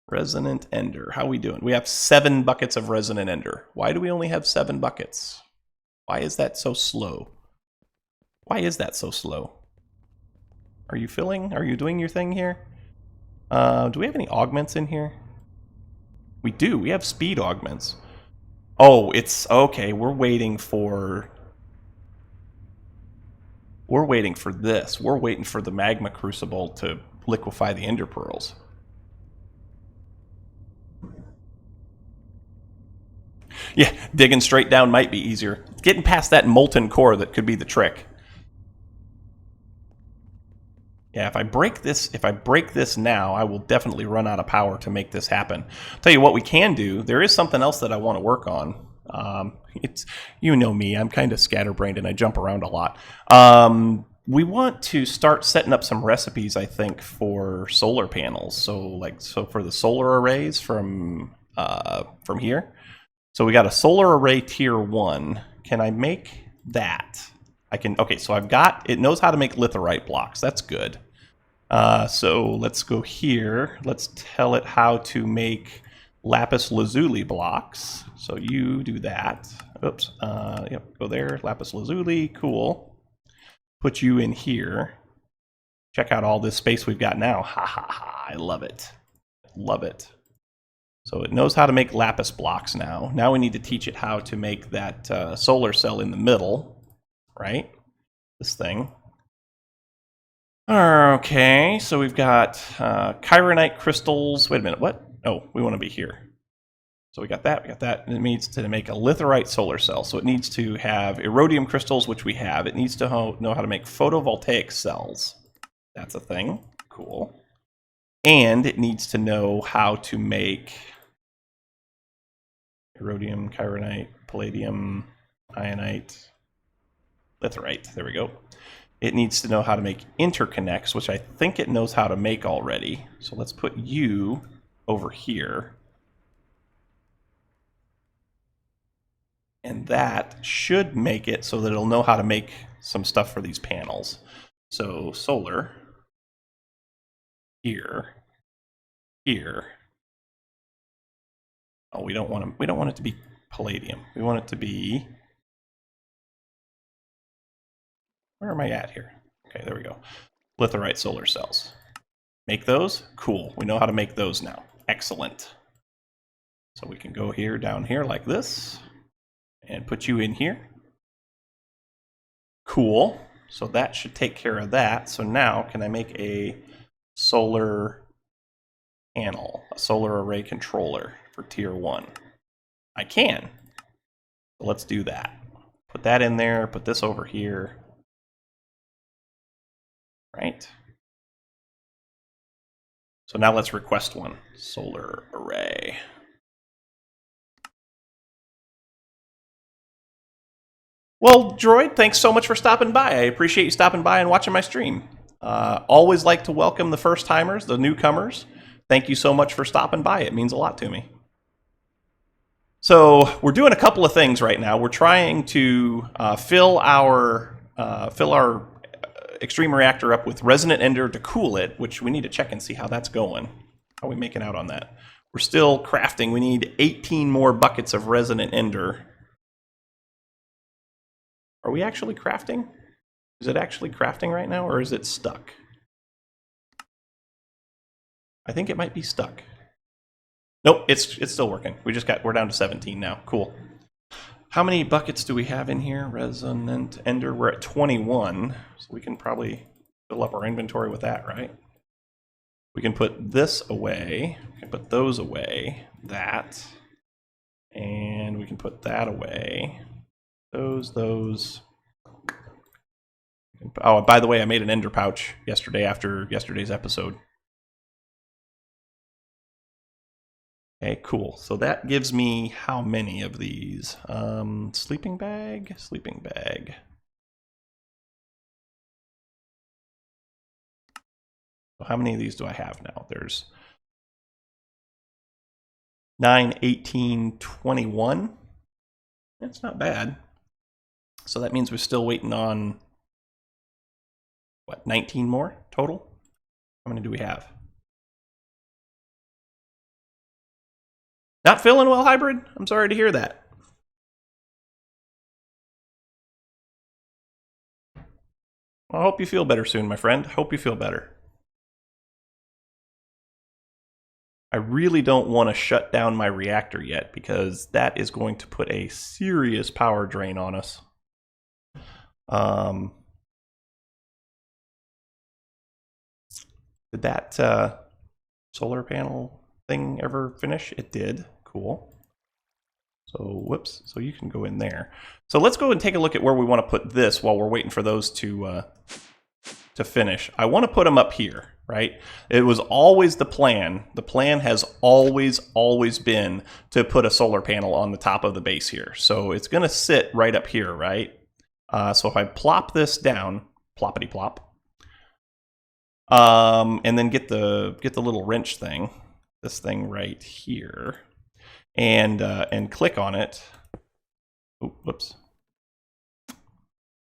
Resonant ender. How we doing? We have 7 buckets of resonant ender. Why do we only have 7 buckets? Why is that so slow? Why is that so slow? Are you filling? Are you doing your thing here? Do we have any augments in here? We do. We have speed augments. Oh, it's okay. We're waiting for this. We're waiting for the magma crucible to liquefy the ender pearls. Yeah, digging straight down might be easier. Getting past that molten core that could be the trick. Yeah, if I break this now, I will definitely run out of power to make this happen. I'll tell you what we can do. There is something else that I want to work on. It's, you know me, I'm kind of scatterbrained and I jump around a lot. We want to start setting up some recipes, I think, for solar panels. So for the solar arrays from here. So we got a solar array tier 1. Can I make that? I can. Okay, so it knows how to make litherite blocks. That's good. So let's go here. Let's tell it how to make lapis lazuli blocks. So you do that. Oops. Yep, go there. Lapis lazuli. Cool. Put you in here. Check out all this space we've got now. Ha ha ha. I love it. Love it. So it knows how to make lapis blocks now. Now we need to teach it how to make that solar cell in the middle. Right? This thing. Okay, so we've got chironite crystals. Wait a minute, what? Oh, we want to be here. So we got that, and it needs to make a litherite solar cell. So it needs to have erodium crystals, which we have. It needs to know how to make photovoltaic cells. That's a thing. Cool. And it needs to know how to make erodium, chironite, palladium, ionite, litherite. There we go. It needs to know how to make interconnects, which I think it knows how to make already. So let's put you over here. And that should make it so that it'll know how to make some stuff for these panels. So solar, here. Oh, we don't want it to be palladium. We want it to be, where am I at here? Okay, there we go. Litherite solar cells. Make those? Cool. We know how to make those now. Excellent. So we can go here, down here like this, and put you in here. Cool. So that should take care of that. So now, can I make a solar panel, a solar array controller for tier 1? I can. So let's do that. Put that in there, put this over here. Right? So now let's request one. Solar array. Well, Droid, thanks so much for stopping by. I appreciate you stopping by and watching my stream. Always like to welcome the first timers, the newcomers. Thank you so much for stopping by. It means a lot to me. So we're doing a couple of things right now. We're trying to fill our extreme reactor up with resonant ender to cool it, which we need to check and see how that's going. How are we making out on that? We're still crafting. We need 18 more buckets of resonant ender Are we actually crafting? Is it actually crafting right now, or is it stuck? I think it might be stuck. Nope, it's still working. We're down to 17 now. Cool. How many buckets do we have in here? Resonant Ender, we're at 21, so we can probably fill up our inventory with that, right? We can put this away, we can put those away, that, and we can put that away. Those. Oh, by the way, I made an ender pouch yesterday after yesterday's episode. Okay, cool. So that gives me how many of these? Sleeping bag. So how many of these do I have now? There's 9, 18, 21. That's not bad. So that means we're still waiting on, what, 19 more total? How many do we have? Not feeling well, Hybrid? I'm sorry to hear that. Well, I hope you feel better soon, my friend. Hope you feel better. I really don't want to shut down my reactor yet, because that is going to put a serious power drain on us. Did that solar panel thing ever finish? It did. Cool. So, whoops. So you can go in there. So let's go and take a look at where we want to put this while we're waiting for those to finish. I want to put them up here, right? It was always the plan. The plan has always been to put a solar panel on the top of the base here. So it's going to sit right up here, right? So if I plop this down, ploppity plop, and then get the little wrench thing, this thing right here, and click on it. Oh, whoops.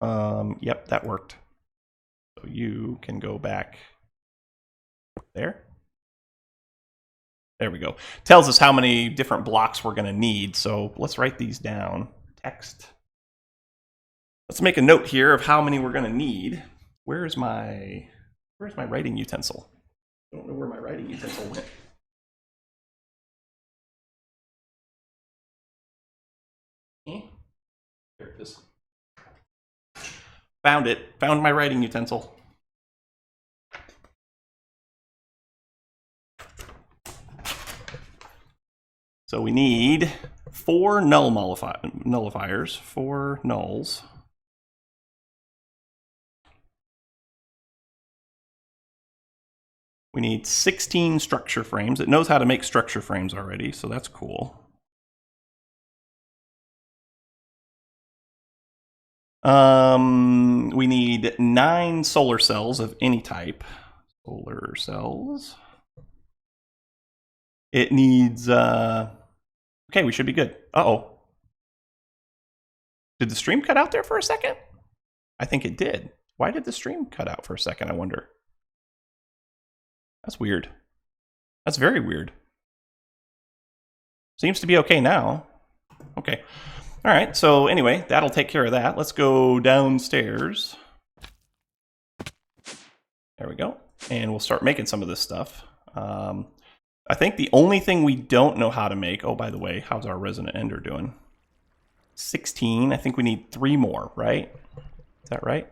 Yep, that worked. So you can go back there. There we go. Tells us how many different blocks we're going to need. So let's write these down. Text. Let's make a note here of how many we're going to need. Where's my writing utensil? I don't know where my writing utensil went. There it is. Found it. Found my writing utensil. So we need 4 nullifiers, 4 nulls. We need 16 structure frames. It knows how to make structure frames already, so that's cool. We need 9 solar cells of any type. Solar cells. It needs, okay, we should be good. Uh-oh. Did the stream cut out there for a second? I think it did. Why did the stream cut out for a second, I wonder? That's weird. That's very weird. Seems to be okay now. Okay. All right, so anyway, that'll take care of that. Let's go downstairs. There we go. And we'll start making some of this stuff. I think the only thing we don't know how to make... Oh, by the way, how's our Resonant Ender doing? 16. I think we need 3 more, right? Is that right?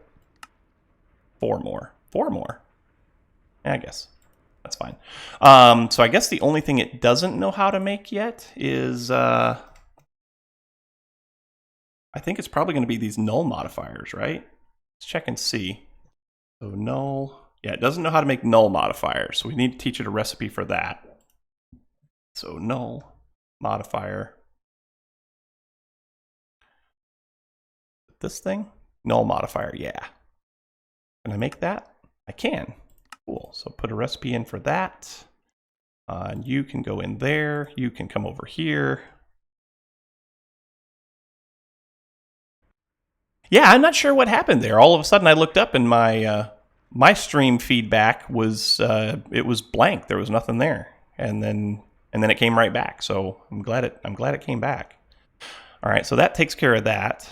4 more. 4 more. Yeah, I guess. That's fine. So I guess the only thing it doesn't know how to make yet is... I think it's probably going to be these null modifiers, right? Let's check and see. So null... Yeah, it doesn't know how to make null modifiers, so we need to teach it a recipe for that. So null modifier. This thing? Null modifier, yeah. Can I make that? I can. Cool. So put a recipe in for that. And you can go in there. You can come over here. Yeah, I'm not sure what happened there. All of a sudden I looked up and my my stream feedback was it was blank. There was nothing there. And then it came right back. So I'm glad it came back. All right, so that takes care of that.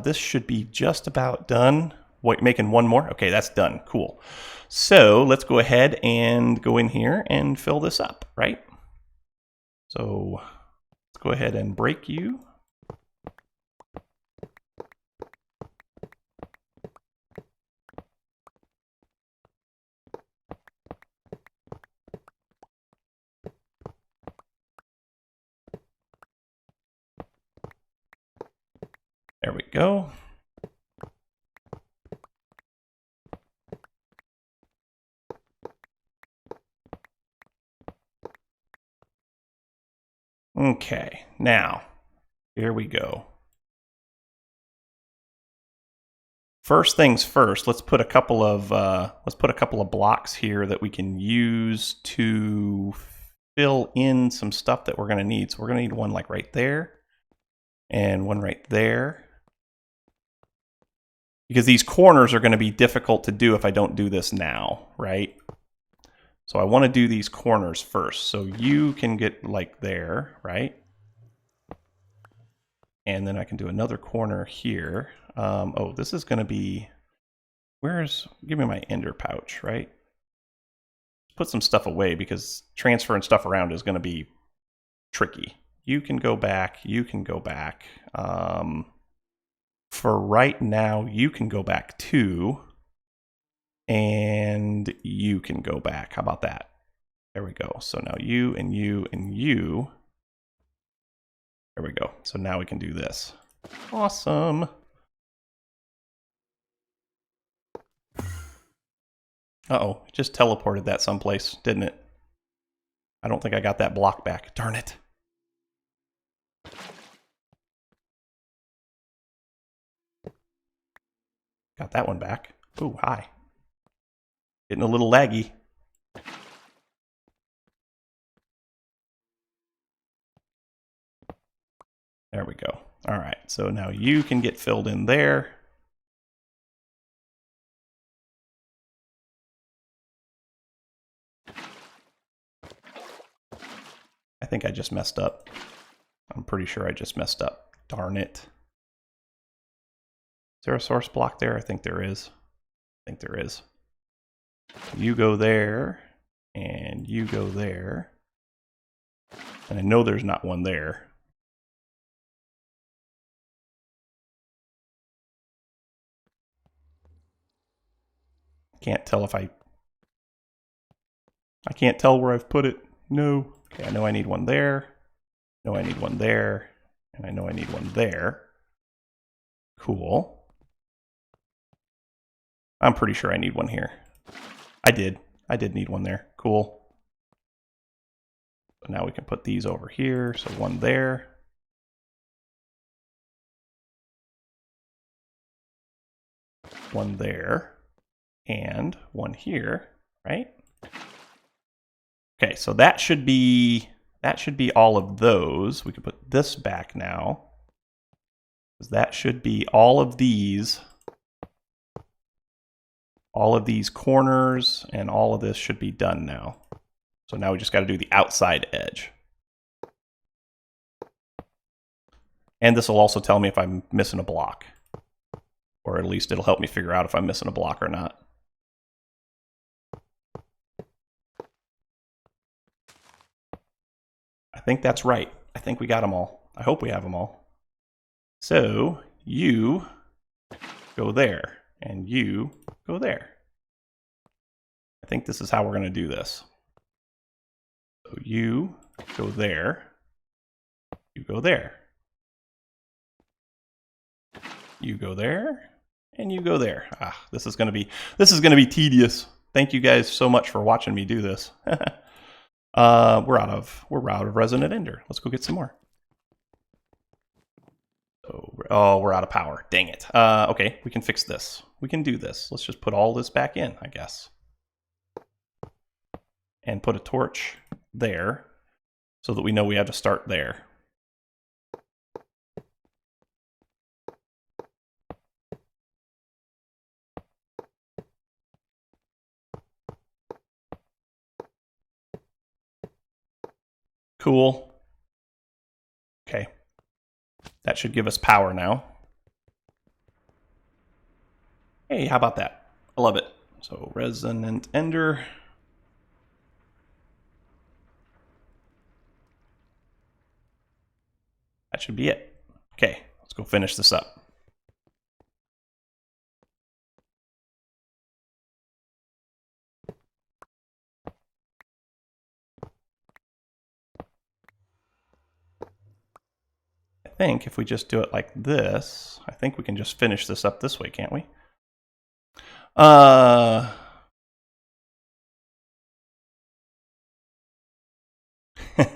This should be just about done. Wait, making one more? Okay, that's done. Cool. So let's go ahead and go in here and fill this up, right? So let's go ahead and break you. There we go. Okay, now here we go. First things first, let's put a couple of blocks here that we can use to fill in some stuff that we're going to need. So we're going to need one like right there and one right there, because these corners are going to be difficult to do if I don't do this now, right? So I want to do these corners first. So you can get like there, right? And then I can do another corner here. Oh, this is going to be, give me my ender pouch, right? Put some stuff away because transferring stuff around is going to be tricky. You can go back, you can go back. For right now, you can go back too. And you can go back. How about that? There we go. So now you and you and you. There we go. So now we can do this. Awesome. Uh-oh, it just teleported that someplace, didn't it? I don't think I got that block back. Darn it. Got that one back. Ooh, hi. Getting a little laggy. There we go. All right, so now you can get filled in there. I think I just messed up. I'm pretty sure I just messed up. Darn it. Is there a source block there? I think there is. I think there is. You go there, and you go there. And I know there's not one there. Can't tell if I can't tell where I've put it. No. Okay, I know I need one there. I know I need one there. And I know I need one there. Cool. I'm pretty sure I need one here. I did need one there. Cool. So now we can put these over here. So one there. One there. And one here, right? Okay, so that should be all of those. We can put this back now. Because that should be all of these corners, and all of this should be done now. So now we just got to do the outside edge. And this will also tell me if I'm missing a block. Or at least it'll help me figure out if I'm missing a block or not. I think that's right. I think we got them all. I hope we have them all. So you go there, and you go there. I think this is how we're going to do this. So you go there, you go there, you go there, and you go there. Ah, this is going to be tedious. Thank you guys so much for watching me do this. We're out of resonant ender. Let's go get some more. Oh, we're out of power. Dang it. Okay, we can fix this. We can do this. Let's just put all this back in, I guess. And put a torch there so that we know we have to start there. Cool. Okay. That should give us power now. Hey, how about that? I love it. So resonant ender. That should be it. Okay, let's go finish this up. I think if we just do it like this, I think we can just finish this up this way, can't we?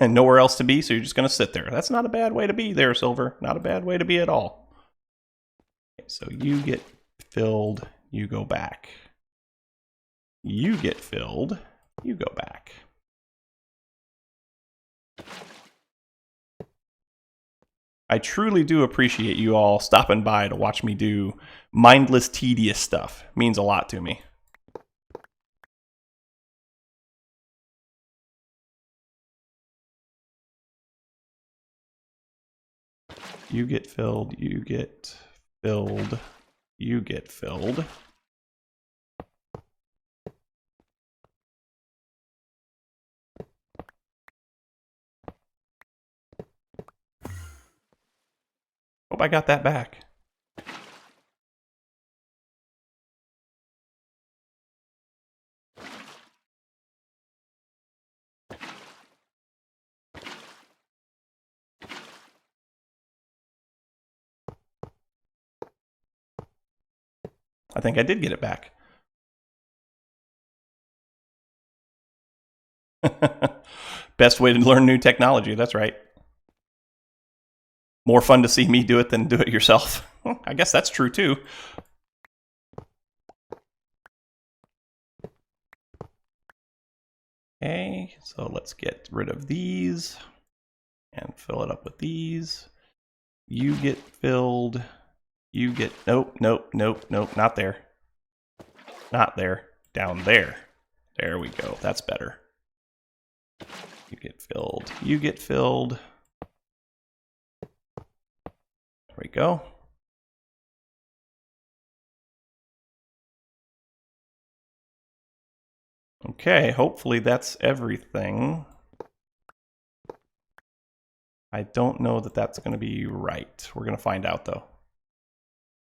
Nowhere else to be, so you're just going to sit there. That's not a bad way to be there, Silver. Not a bad way to be at all. Okay, so you get filled, you go back. You get filled, you go back. I truly do appreciate you all stopping by to watch me do mindless, tedious stuff. It means a lot to me. You get filled, you get filled, you get filled. Hope I got that back. I think I did get it back. Best way to learn new technology, that's right. More fun to see me do it than do it yourself. I guess that's true too. Okay, so let's get rid of these and fill it up with these. You get filled. You get, nope, nope, nope, nope, not there. Not there, down there. There we go, that's better. You get filled, you get filled. There we go. Okay, hopefully that's everything. I don't know that that's going to be right. We're going to find out though.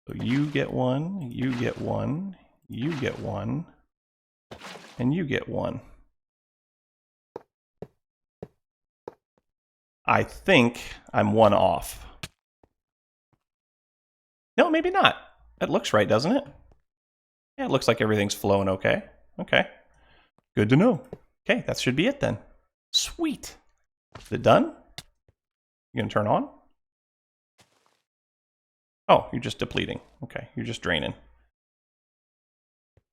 So you get one, you get one, you get one, and you get one. I think I'm one off. No, maybe not. That looks right, doesn't it? Yeah, it looks like everything's flowing okay. Okay. Good to know. Okay, that should be it then. Sweet. Is it done? You gonna turn on? Oh, you're just depleting. Okay, you're just draining.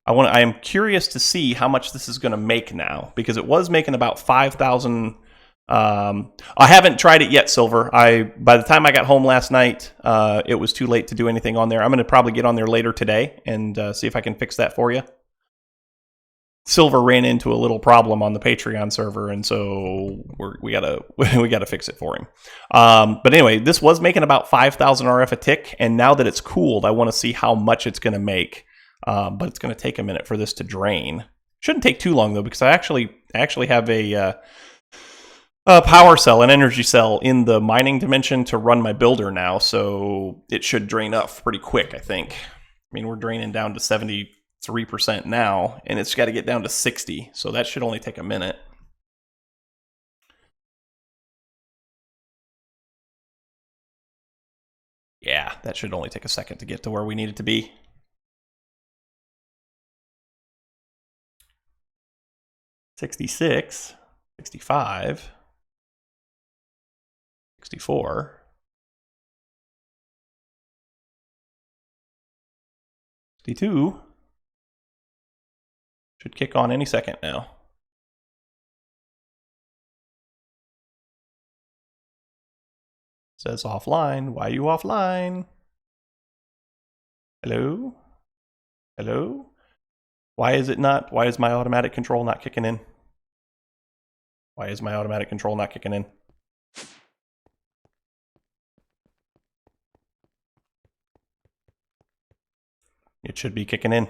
I am curious to see how much this is going to make now, because it was making about 5,000. I haven't tried it yet, Silver. By the time I got home last night, it was too late to do anything on there. I'm going to probably get on there later today and see if I can fix that for you. Silver ran into a little problem on the Patreon server, and so we gotta fix it for him. But anyway, this was making about 5,000 RF a tick, and now that it's cooled, I want to see how much it's going to make. But it's going to take a minute for this to drain. Shouldn't take too long though, because I actually have a power cell, an energy cell in the mining dimension to run my builder now, so it should drain up pretty quick. I think. I mean, we're draining down to 73% now, and it's got to get down to 60, so that should only take a minute. Yeah, that should only take a second to get to where we need it to be. 66, 65, 64, 62. Should kick on any second now. Says offline. Why are you offline? Hello? Hello? Why is my automatic control not kicking in? Why is my automatic control not kicking in? It should be kicking in.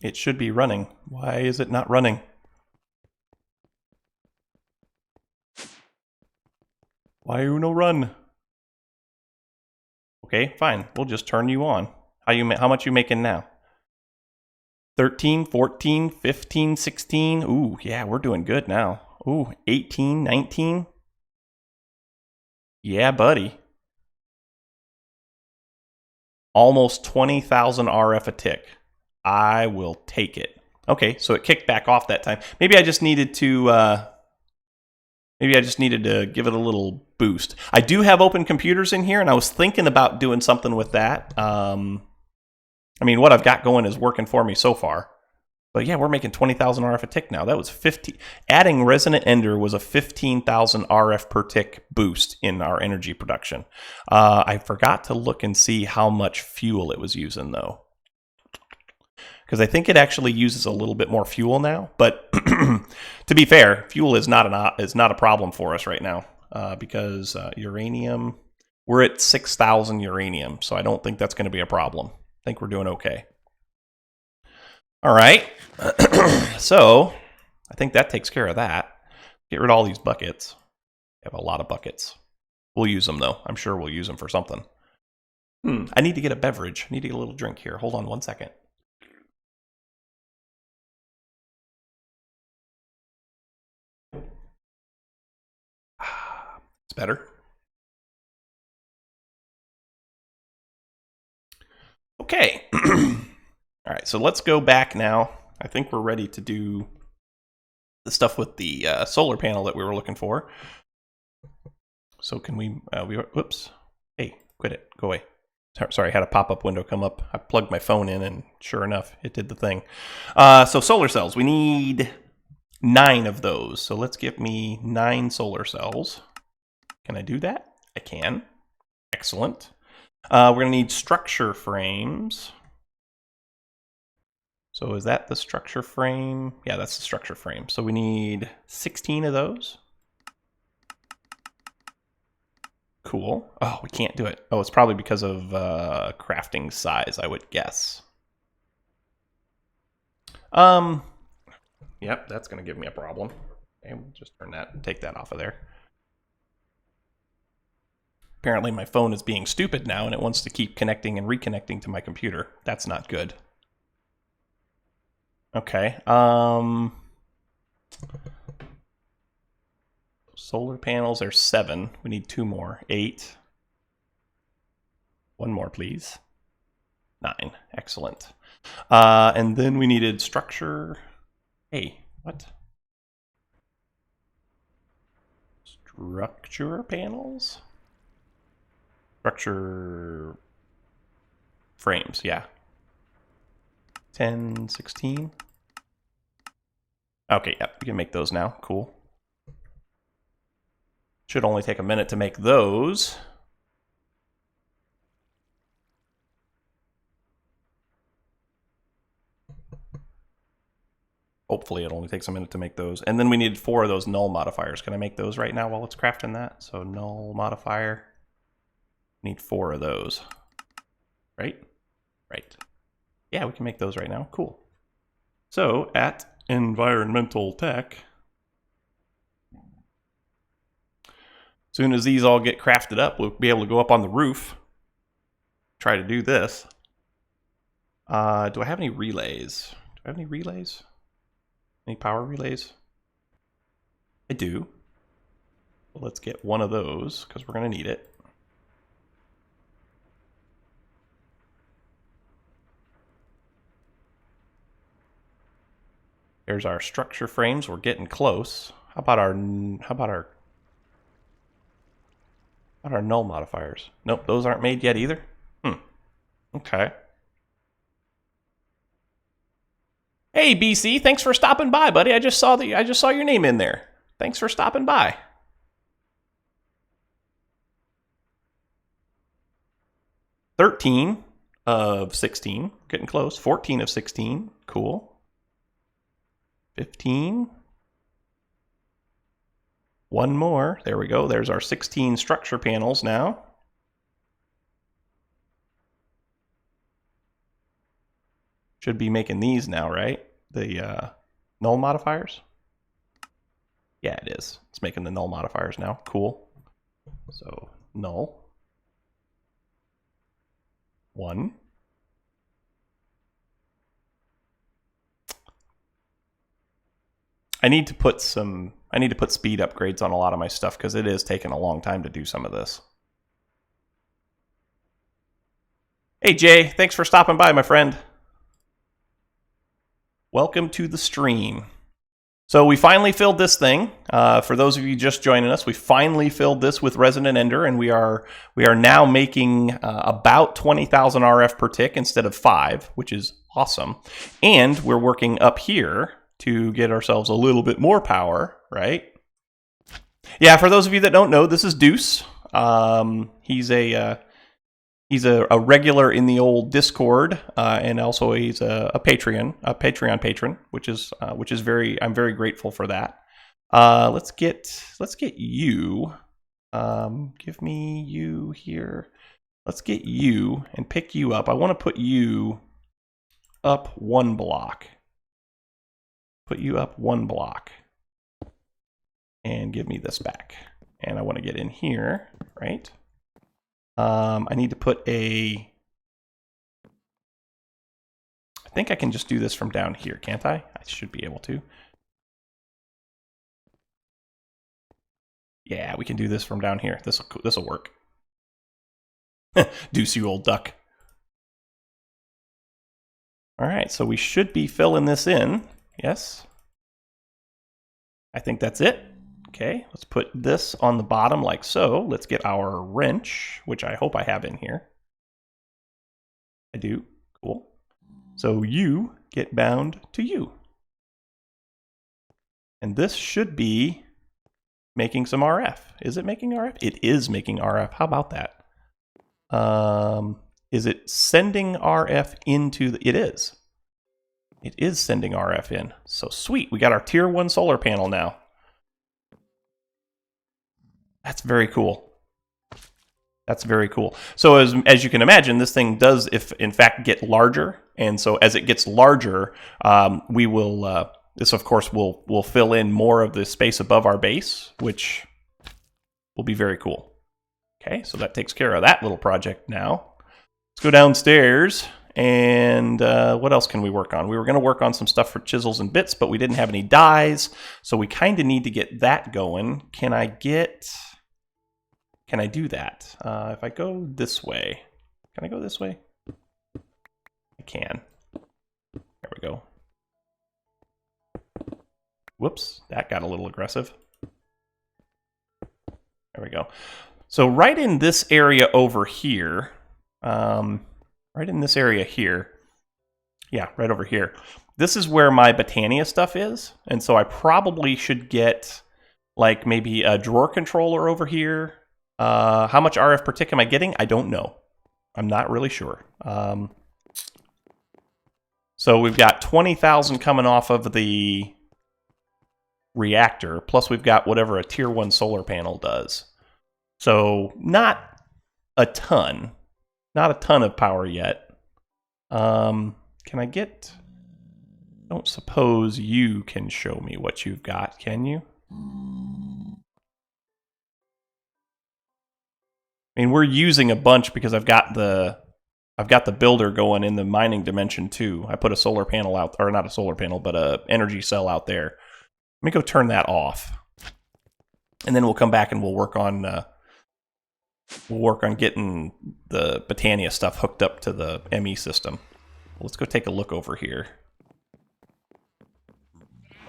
It should be running. Why is it not running? Why you no run? Okay, fine. We'll just turn you on. How much you making now? 13, 14, 15, 16. Ooh, yeah, we're doing good now. Ooh, 18, 19. Yeah, buddy. Almost 20,000 RF a tick. I will take it. Okay, so it kicked back off that time. Maybe I just needed to give it a little boost. I do have open computers in here, and I was thinking about doing something with that. I mean, what I've got going is working for me so far. But yeah, we're making 20,000 RF a tick now. That was 50. Adding Resonant Ender was a 15,000 RF per tick boost in our energy production. I forgot to look and see how much fuel it was using, though. Because I think it actually uses a little bit more fuel now. But to be fair, fuel is not a problem for us right now because uranium, we're at 6,000 uranium, so I don't think that's going to be a problem. I think we're doing okay. All right, so I think that takes care of that. Get rid of all these buckets. We have a lot of buckets. We'll use them, though. I'm sure we'll use them for something. I need to get a beverage. I need to get a little drink here. Hold on one second. It's better. Okay. All right, so let's go back now. I think we're ready to do the stuff with the solar panel that we were looking for. So can we, whoops. Hey, quit it, go away. Sorry, I had a pop-up window come up. I plugged my phone in and sure enough, it did the thing. So solar cells, we need 9 of those. So let's give me 9 solar cells. Can I do that? I can. Excellent. We're gonna need structure frames. So is that the structure frame? Yeah, that's the structure frame. So we need 16 of those. Cool. Oh, we can't do it. Oh, it's probably because of crafting size, I would guess. Yep, that's going to give me a problem. Okay, we'll just turn that and take that off of there. Apparently my phone is being stupid now and it wants to keep connecting and reconnecting to my computer. That's not good. Okay. Solar panels are 7. We need 2 more. 8. 1 more, please. 9. Excellent. And then we needed structure. Hey, what? Structure panels? Structure frames, yeah. 10, 16. Okay, yep, we can make those now. Cool. Should only take a minute to make those. Hopefully it only takes a minute to make those. And then we need 4 of those null modifiers. Can I make those right now while it's crafting that? So null modifier. Need 4 of those. Right? Right. Yeah, we can make those right now. Cool. So at environmental tech, as soon as these all get crafted up, we'll be able to go up on the roof. Try to do this. Do I have any relays? Do I have any relays? Any power relays? I do. Well, let's get one of those because we're going to need it. There's our structure frames. We're getting close. How about our null modifiers? Nope, those aren't made yet either. Okay. Hey BC, thanks for stopping by, buddy. I just saw your name in there. Thanks for stopping by. $13 of 16, getting close. 14 of 16, cool. 15. One more. There we go. There's our 16 structure panels now. Should be making these now, right? The null modifiers? Yeah, it is. It's making the null modifiers now. Cool. So, null. 1. I need to put speed upgrades on a lot of my stuff because it is taking a long time to do some of this. Hey Jay, thanks for stopping by, my friend. Welcome to the stream. So we finally filled this thing. For those of you just joining us, we finally filled this with Resonant Ender, and we are now making about 20,000 RF per tick instead of 5, which is awesome. And we're working up here to get ourselves a little bit more power, right? Yeah, for those of you that don't know, this is Deuce. He's a regular in the old Discord, and also he's a Patreon patron, which is I'm very grateful for that. Let's get you. Give me you here. Let's get you and pick you up. I want to put you up 1 block. Put you up 1 block. And give me this back. And I want to get in here, right? I need to put I think I can just do this from down here, can't I? I should be able to. Yeah, we can do this from down here. This'll work. Deuce, you old duck. All right, so we should be filling this in. Yes. I think that's it. Okay, let's put this on the bottom like so. Let's get our wrench, which I hope I have in here. I do. Cool. So you get bound to you. And this should be making some RF. Is it making RF? It is making RF. How about that? Is it sending RF into the... It is. It is sending RF in. So sweet. We got our tier 1 solar panel now. That's very cool. That's very cool. So as you can imagine, this thing does, if in fact, get larger. And so as it gets larger, we will... this, of course, will fill in more of the space above our base, which will be very cool. Okay, so that takes care of that little project now. Let's go downstairs, and what else can we work on? We were going to work on some stuff for chisels and bits, but we didn't have any dies, so we kind of need to get that going. Can I do that? If I go this way, can I go this way? I can. There we go. Whoops, that got a little aggressive. There we go. So right in this area over here, right in this area here, yeah, right over here, this is where my Botania stuff is. And so I probably should get like maybe a drawer controller over here. How much RF per tick am I getting? I don't know. I'm not really sure. So we've got 20,000 coming off of the reactor, plus we've got whatever a tier 1 solar panel does. So not a ton of power yet. Can I get... I don't suppose you can show me what you've got, can you? I mean, we're using a bunch because I've got the builder going in the mining dimension too. I put a solar panel out, or not a solar panel, but a energy cell out there. Let me go turn that off, and then we'll come back and we'll work on getting the Botania stuff hooked up to the ME system. Let's go take a look over here.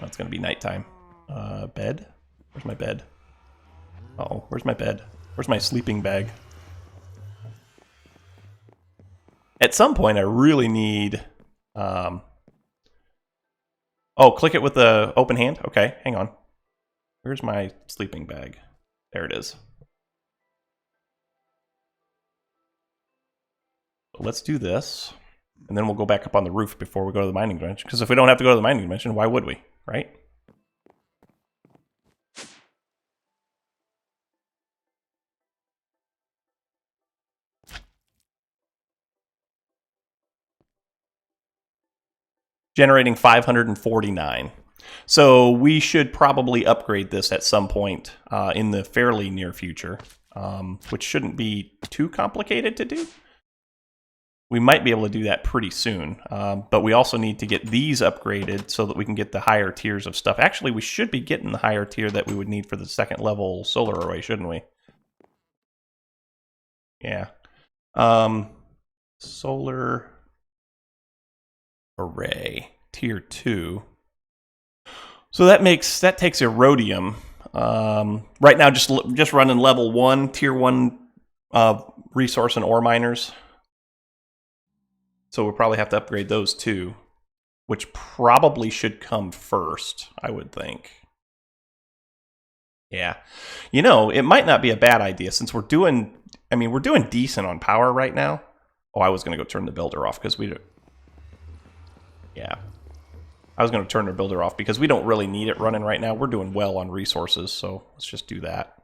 Oh, it's going to be nighttime. Bed? Where's my bed? Uh-oh, where's my bed? Where's my sleeping bag? At some point, I really need... Oh, click it with the open hand? Okay, hang on. Where's my sleeping bag? There it is. Let's do this, and then we'll go back up on the roof before we go to the mining dimension. Because if we don't have to go to the mining dimension, why would we? right? Generating 549. So we should probably upgrade this at some point in the fairly near future, which shouldn't be too complicated to do. We might be able to do that pretty soon, but we also need to get these upgraded so that we can get the higher tiers of stuff. Actually, we should be getting the higher tier that we would need for the second level solar array, shouldn't we? Yeah. Solar array tier 2. So that takes Erodium. Right now, just running level 1, tier 1 resource and ore miners. So we'll probably have to upgrade those too, which probably should come first, I would think. Yeah. You know, it might not be a bad idea since we're doing decent on power right now. Oh, I was going to go turn the builder off because yeah. I was going to turn the builder off because we don't really need it running right now. We're doing well on resources, so let's just do that.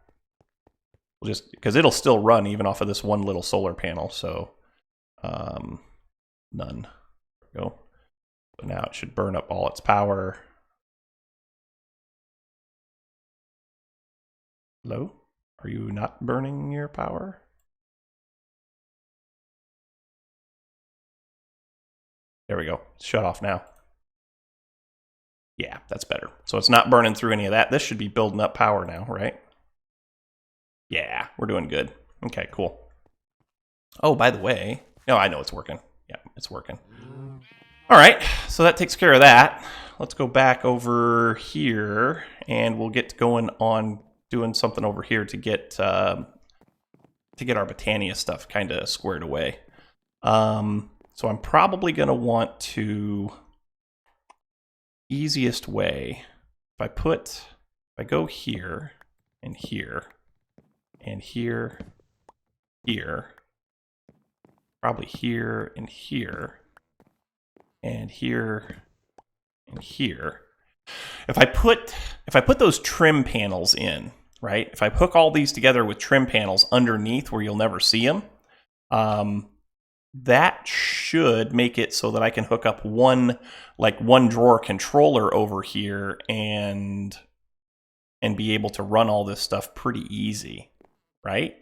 We'll just, because it'll still run even off of this one little solar panel, so none. There we go. So now it should burn up all its power. Hello? Are you not burning your power? There we go. It's shut off now. Yeah, that's better. So it's not burning through any of that. This should be building up power now, right? Yeah, we're doing good. Okay, cool. Oh, by the way, no, I know it's working. Yeah, it's working. All right, so that takes care of that. Let's go back over here, and we'll get going on doing something over here to get our Botania stuff kind of squared away. So I'm probably going to want to, easiest way, if I go here and here and here, probably here and here and here and here. If I put those trim panels in, right? If I hook all these together with trim panels underneath where you'll never see them, that should make it so that I can hook up one drawer controller over here and be able to run all this stuff pretty easy, right?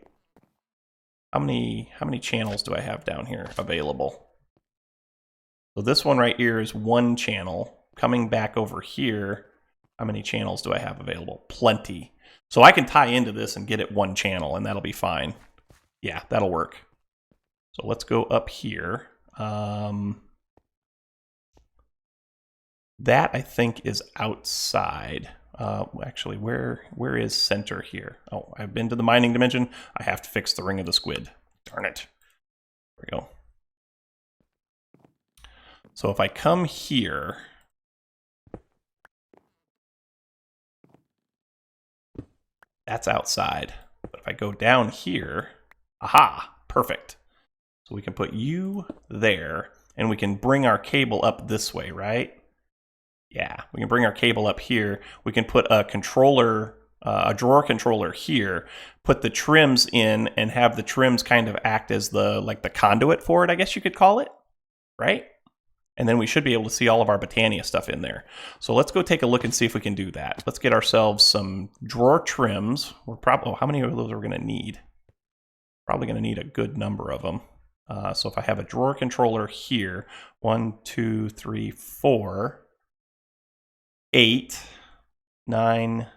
How many channels do I have down here available? So this one right here is one channel. Coming back over here, how many channels do I have available? Plenty. So I can tie into this and get it one channel, and that'll be fine. Yeah, that'll work. So let's go up here. That I think is outside. Actually, where is center here? Oh, I've been to the mining dimension. I have to fix the ring of the squid. Darn it. There we go. So if I come here, that's outside. But if I go down here, aha, perfect. So we can put you there, and we can bring our cable up this way, right? Yeah, we can bring our cable up here. We can put a controller, a drawer controller here, put the trims in, and have the trims kind of act as the conduit for it, I guess you could call it, right? And then we should be able to see all of our Botania stuff in there. So let's go take a look and see if we can do that. Let's get ourselves some drawer trims. We're probably, how many of those are we going to need? Probably going to need a good number of them. So if I have a drawer controller here, 1, 2, 3, 4, 8, 9,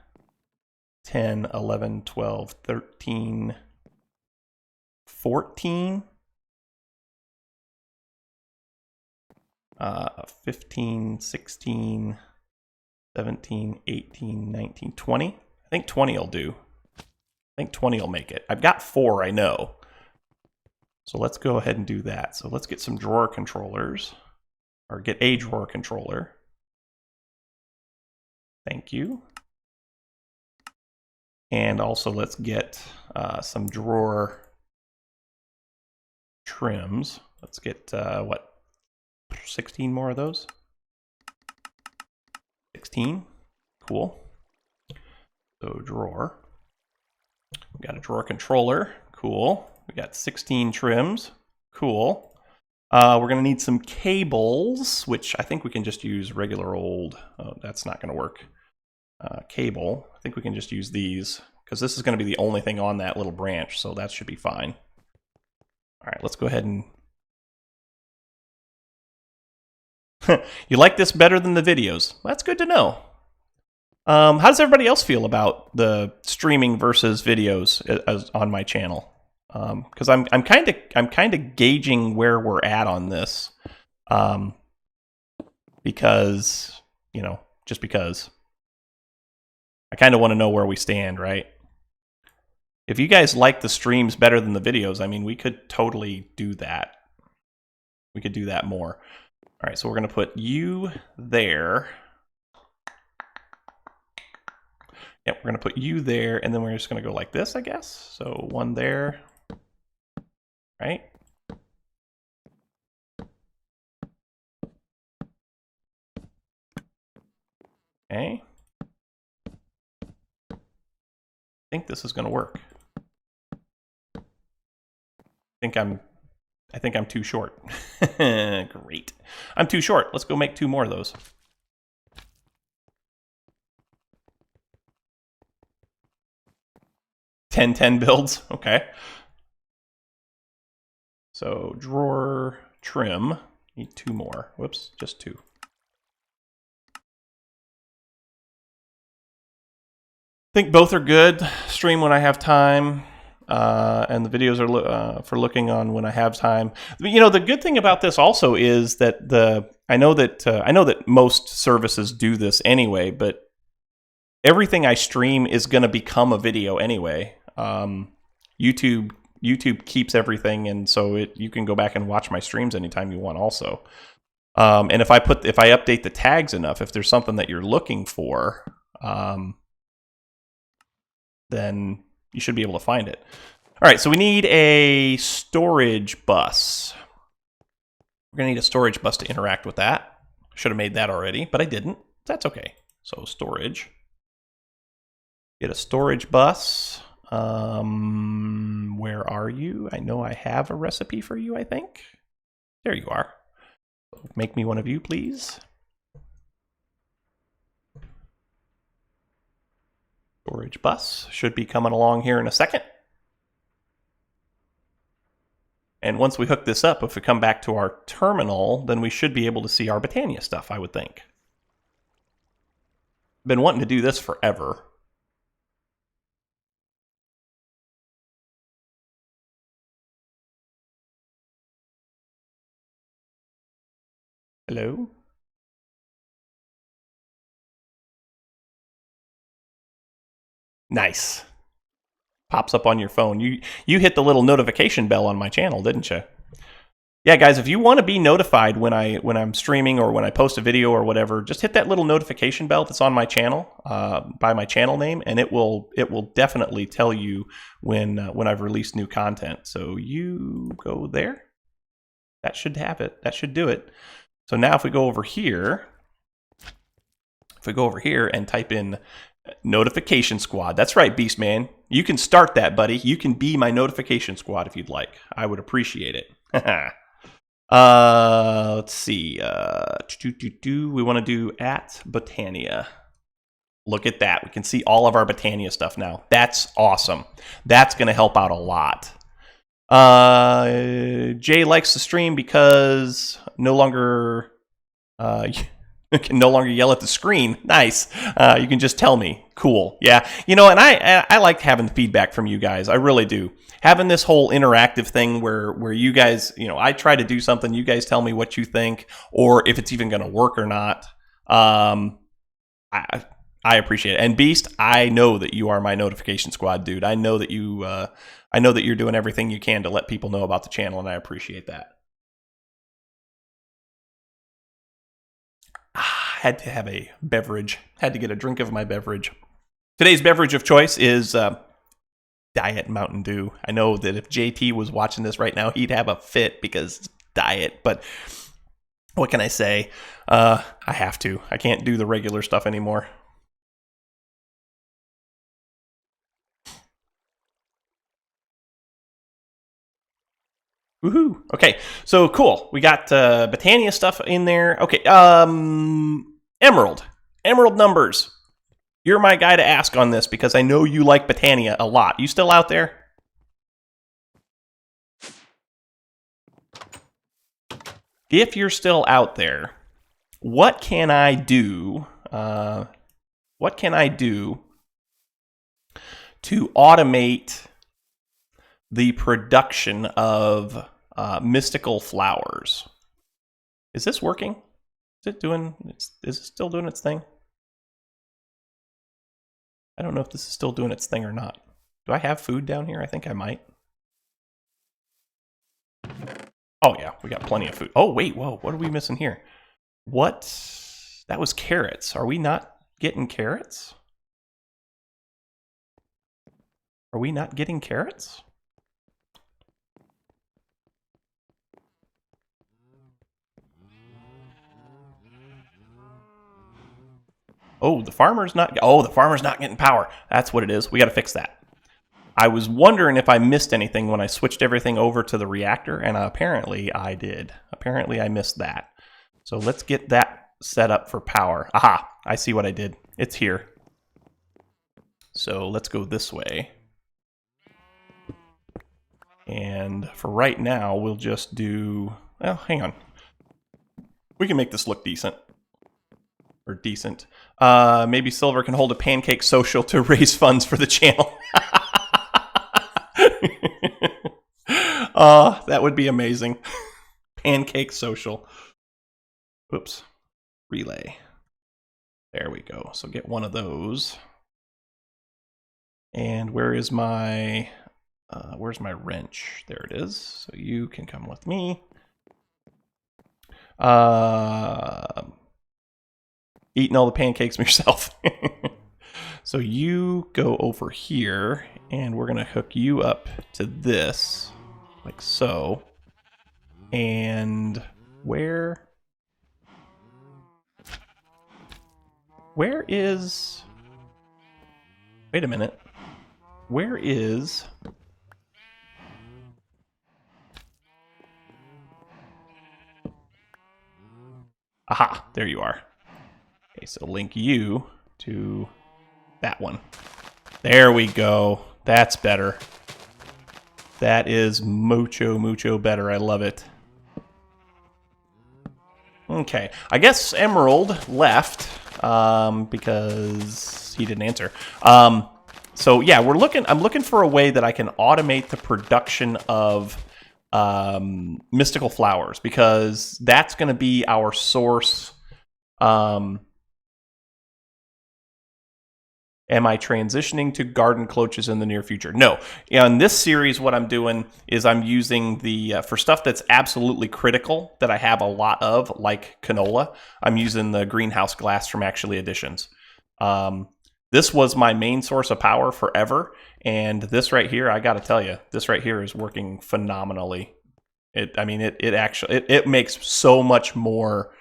10, 11, 12, 13, 14, 15, 16, 17, 18, 19, 20. I think 20 will do. I think 20 will make it. I've got 4, I know. So let's go ahead and do that. So let's get some drawer controllers, or get a drawer controller. Thank you. And also let's get some drawer trims. Let's get, 16 more of those? 16. Cool. So drawer. We got a drawer controller. Cool. We got 16 trims. Cool. We're going to need some cables, which I think we can just use regular old. Oh, that's not going to work. Cable. I think we can just use these because this is going to be the only thing on that little branch, so that should be fine. All right, let's go ahead and... You like this better than the videos? That's good to know. How does everybody else feel about the streaming versus videos on my channel? Because I'm kind of gauging where we're at on this, because just because I kind of want to know where we stand, right? If you guys like the streams better than the videos, I mean, we could totally do that. We could do that more. All right, so we're going to put you there. Yep, we're going to put you there, and then we're just going to go like this, I guess. So one there, right? Okay. I think this is going to work. I think I'm too short. Great. I'm too short. Let's go make 2 more of those. 10 builds. Okay. So drawer trim. Need 2 more. Whoops, just 2. I think both are good. Stream when I have time. And the videos are for looking on when I have time. The good thing about this also is that I know that most services do this anyway, but everything I stream is going to become a video anyway. YouTube keeps everything, and so you can go back and watch my streams anytime you want also. And if I update the tags enough, if there's something that you're looking for, then you should be able to find it. All right, so we need a storage bus. We're going to need a storage bus to interact with that. Should have made that already, but I didn't. That's okay. So storage. Get a storage bus. Where are you? I know I have a recipe for you, I think. There you are. Make me one of you, please. Storage bus should be coming along here in a second. And once we hook this up, if we come back to our terminal, then we should be able to see our Botania stuff, I would think. Been wanting to do this forever. Hello? Nice. Pops up on your phone. You hit the little notification bell on my channel, didn't you? Yeah, guys, if you want to be notified when I'm streaming or when I post a video or whatever, just hit that little notification bell that's on my channel by my channel name, and it will definitely tell you when I've released new content. So you go there. That should have it. That should do it. So now if we go over here, and type in Notification Squad. That's right, Beastman. You can start that, buddy. You can be my notification squad if you'd like. I would appreciate it. Let's see. We want to do at Botania. Look at that. We can see all of our Botania stuff now. That's awesome. That's going to help out a lot. Jay likes the stream because no longer... can no longer yell at the screen. Nice. You can just tell me. Cool. Yeah. And I like having feedback from you guys. I really do. Having this whole interactive thing where you guys, I try to do something, you guys tell me what you think, or if it's even going to work or not. I appreciate it. And Beast, I know that you are my notification squad, dude. I know that you're doing everything you can to let people know about the channel, and I appreciate that. Had to have a beverage. Had to get a drink of my beverage. Today's beverage of choice is Diet Mountain Dew. I know that if JT was watching this right now, he'd have a fit because it's diet. But What can I say? I have to. I can't do the regular stuff anymore. Woohoo! Okay, so cool. We got Botania stuff in there. Okay, Emerald numbers. You're my guy to ask on this because I know you like Botania a lot. You still out there? If you're still out there, what can I do? What can I do to automate the production of mystical flowers? Is this working? Is it still doing its thing? I don't know if this is still doing its thing or not. Do I have food down here? I think I might. Oh yeah, we got plenty of food. Oh wait, whoa, what are we missing here? What? That was carrots. Are we not getting carrots? Are we not getting carrots? Oh, the farmer's not getting power. That's what it is. We got to fix that. I was wondering if I missed anything when I switched everything over to the reactor, and apparently I did. Apparently I missed that. So let's get that set up for power. Aha, I see what I did. It's here. So let's go this way. And for right now, we'll just do... Well, hang on. We can make this look decent. Or decent. Maybe Silver can hold a pancake social to raise funds for the channel. That would be amazing. Pancake social. Oops. Relay. There we go. So get one of those. And where is my... where's my wrench? There it is. So you can come with me. Eating all the pancakes yourself. So you go over here, and we're going to hook you up to this, like so. And where is... Wait a minute. Where is... Aha, there you are. Okay, so link you to that one. There we go. That's better. That is mucho better. I love it. Okay, I guess Emerald left because he didn't answer. So yeah, I'm looking for a way that I can automate the production of mystical flowers, because that's going to be our source. Am I transitioning to garden cloches in the near future? No. In this series, what I'm doing is I'm using the, for stuff that's absolutely critical, that I have a lot of, like canola, I'm using the greenhouse glass from Actually Additions. This was my main source of power forever, and this right here, I got to tell you, this right here is working phenomenally. It makes so much more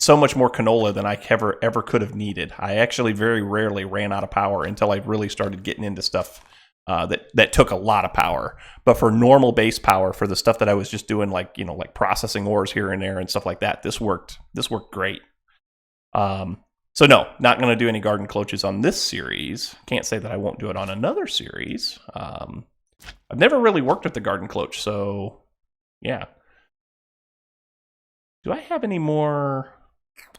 canola than I ever could have needed. I actually very rarely ran out of power until I really started getting into stuff that took a lot of power. But for normal base power, for the stuff that I was just doing, like processing ores here and there and stuff like that, this worked great. So no, not going to do any garden cloches on this series. Can't say that I won't do it on another series. I've never really worked with the garden cloche, so yeah. Do I have any more?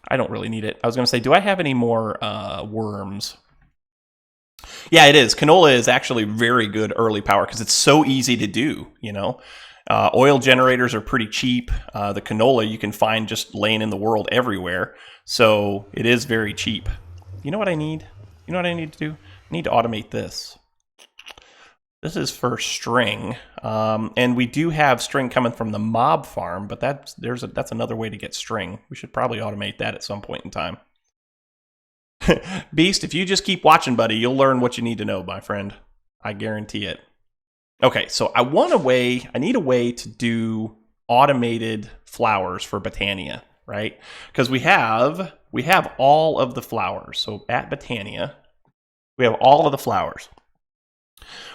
I don't really need it. I was going to say, do I have any more worms? Yeah, it is. Canola is actually very good early power because it's so easy to do, Oil generators are pretty cheap. The canola you can find just laying in the world everywhere. So it is very cheap. You know what I need? You know what I need to do? I need to automate this. This is for string. And we do have string coming from the mob farm, but that's another way to get string. We should probably automate that at some point in time. Beast, if you just keep watching, buddy, you'll learn what you need to know, my friend. I guarantee it. Okay, so I need a way to do automated flowers for Botania, right? Because we have all of the flowers. So at Botania, we have all of the flowers.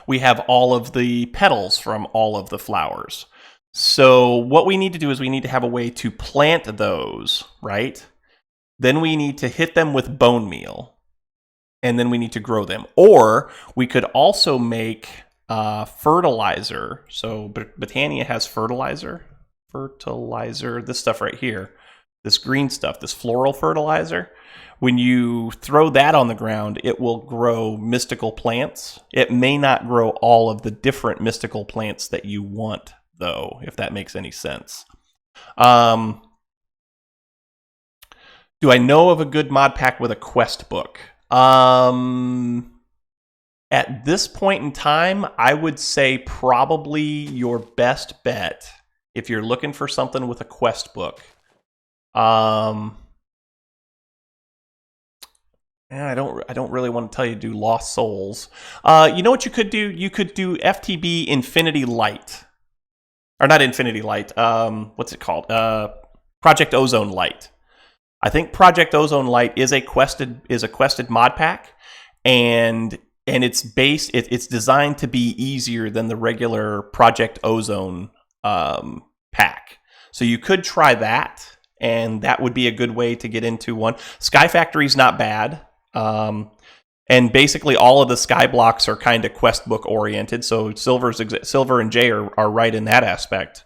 We have all of the petals from all of the flowers. So what we need to do is we need to have a way to plant those, right? Then we need to hit them with bone meal, and then we need to grow them. Or we could also make fertilizer. So Botania has fertilizer, this stuff right here, this green stuff, this floral fertilizer. When you throw that on the ground, it will grow mystical plants. It may not grow all of the different mystical plants that you want, though, if that makes any sense. Do I know of a good mod pack with a quest book? At this point in time, I would say probably your best bet, if you're looking for something with a quest book. I don't really want to tell you to do Lost Souls. You know what you could do? You could do FTB Infinity Light. Or not Infinity Light. What's it called? Project Ozone Light. I think Project Ozone Light is a quested mod pack, and it's designed to be easier than the regular Project Ozone pack. So you could try that, and that would be a good way to get into one. Sky Factory's not bad, and basically all of the sky blocks are kind of quest book oriented. So Silver and Jay are right in that aspect.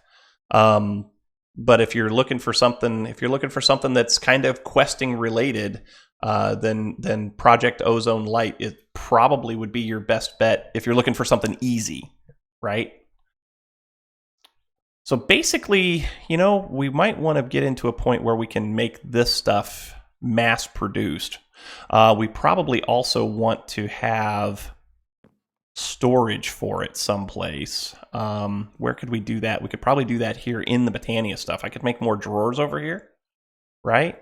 But if you're looking for something that's kind of questing related, then Project Ozone Light, it probably would be your best bet if you're looking for something easy, right? So basically, we might want to get into a point where we can make this stuff mass produced. We probably also want to have storage for it someplace. Where could we do that? We could probably do that here in the Botania stuff. I could make more drawers over here, right?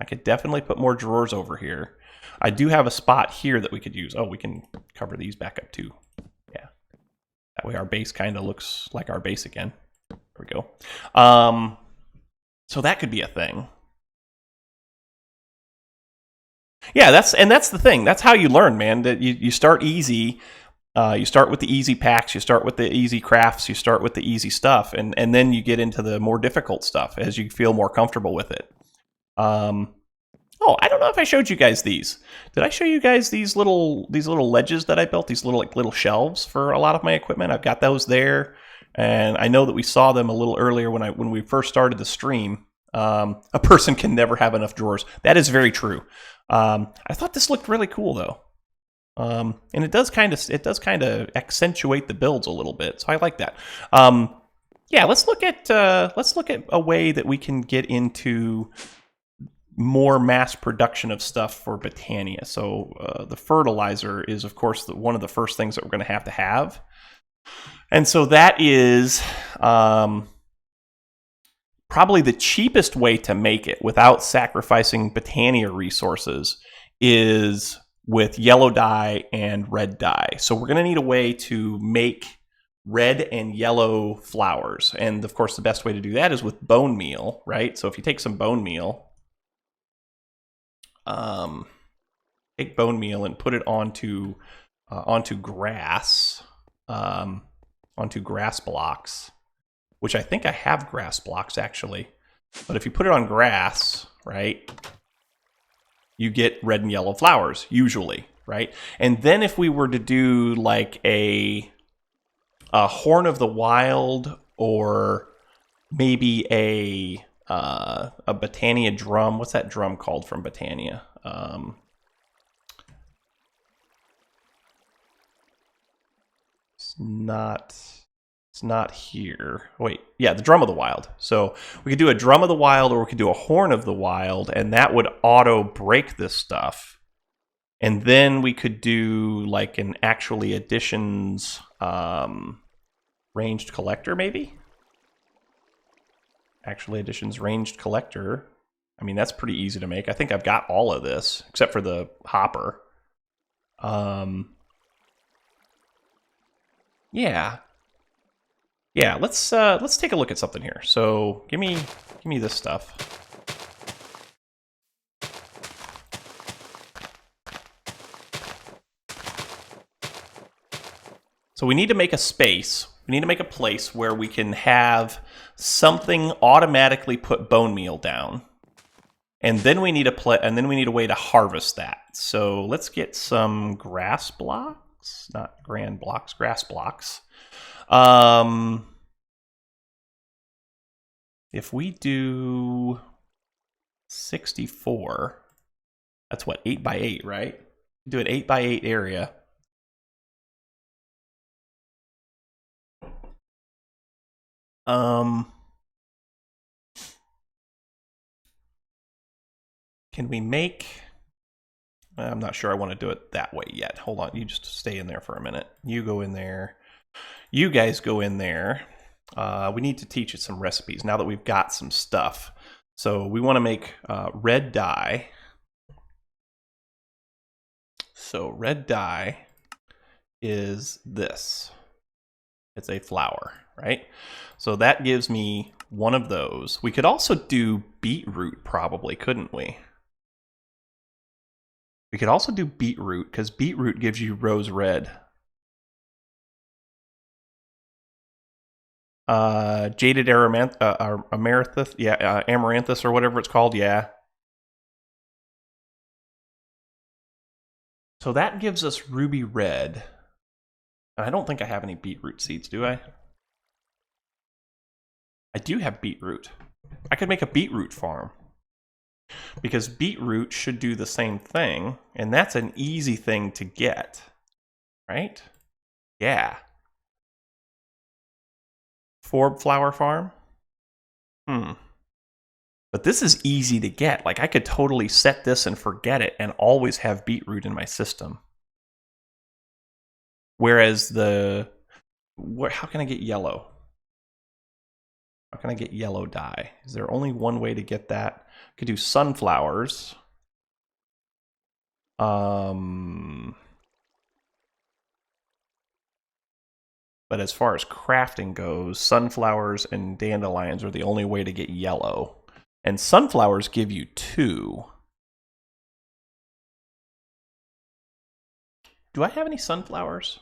I could definitely put more drawers over here. I do have a spot here that we could use. Oh, we can cover these back up too. Yeah. That way our base kind of looks like our base again. There we go. So that could be a thing. Yeah, that's the thing. That's how you learn, man. That you start easy. You start with the easy packs, you start with the easy crafts, you start with the easy stuff, and then you get into the more difficult stuff as you feel more comfortable with it. Oh, I don't know if I showed you guys these. Did I show you guys these little ledges that I built? These little shelves for a lot of my equipment. I've got those there, and I know that we saw them a little earlier when we first started the stream. A person can never have enough drawers. That is very true. I thought this looked really cool though. And it does kind of accentuate the builds a little bit, so I like that. Yeah, let's look at a way that we can get into more mass production of stuff for Botania. So the fertilizer is, of course, one of the first things that we're going to have, and so that is probably the cheapest way to make it without sacrificing Botania resources is with yellow dye and red dye. So we're going to need a way to make red and yellow flowers. And of course, the best way to do that is with bone meal, right? So if you take some bone meal, take bone meal and put it onto grass, onto grass blocks, which I think I have grass blocks actually. But if you put it on grass, right, you get red and yellow flowers, usually, right? And then if we were to do like a Horn of the Wild, or maybe a Botania drum. What's that drum called from Botania? It's not here. Wait, yeah, the Drum of the Wild. So we could do a Drum of the Wild, or we could do a Horn of the Wild, and that would auto break this stuff. And then we could do like an actually additions ranged collector, maybe? Actually additions ranged collector. I mean, that's pretty easy to make. I think I've got all of this, except for the hopper. Yeah. Yeah, let's take a look at something here. So give me this stuff. So we need to make a space. We need to make a place where we can have something automatically put bone meal down, and then we need a way to harvest that. So let's get some grass blocks, not grand blocks, grass blocks. If we do 64, that's what, 8 by 8, right? Do an 8 by 8 area. Can we make... I'm not sure I want to do it that way yet. Hold on, you just stay in there for a minute. You go in there. You guys go in there. We need to teach it some recipes now that we've got some stuff. So we want to make red dye. So red dye is this. It's a flower, right? So that gives me one of those. We could also do beetroot probably, couldn't we? We could also do beetroot, because beetroot gives you rose red. Jaded amaranthus, yeah, amaranthus or whatever it's called, yeah. So that gives us ruby red. I don't think I have any beetroot seeds, do I? I do have beetroot. I could make a beetroot farm. Because beetroot should do the same thing, and that's an easy thing to get. Right? Yeah. Forb flower farm? But this is easy to get. Like, I could totally set this and forget it and always have beetroot in my system. Whereas how can I get yellow? How can I get yellow dye? Is there only one way to get that? I could do sunflowers. But as far as crafting goes, sunflowers and dandelions are the only way to get yellow. And sunflowers give you 2. Do I have any sunflowers?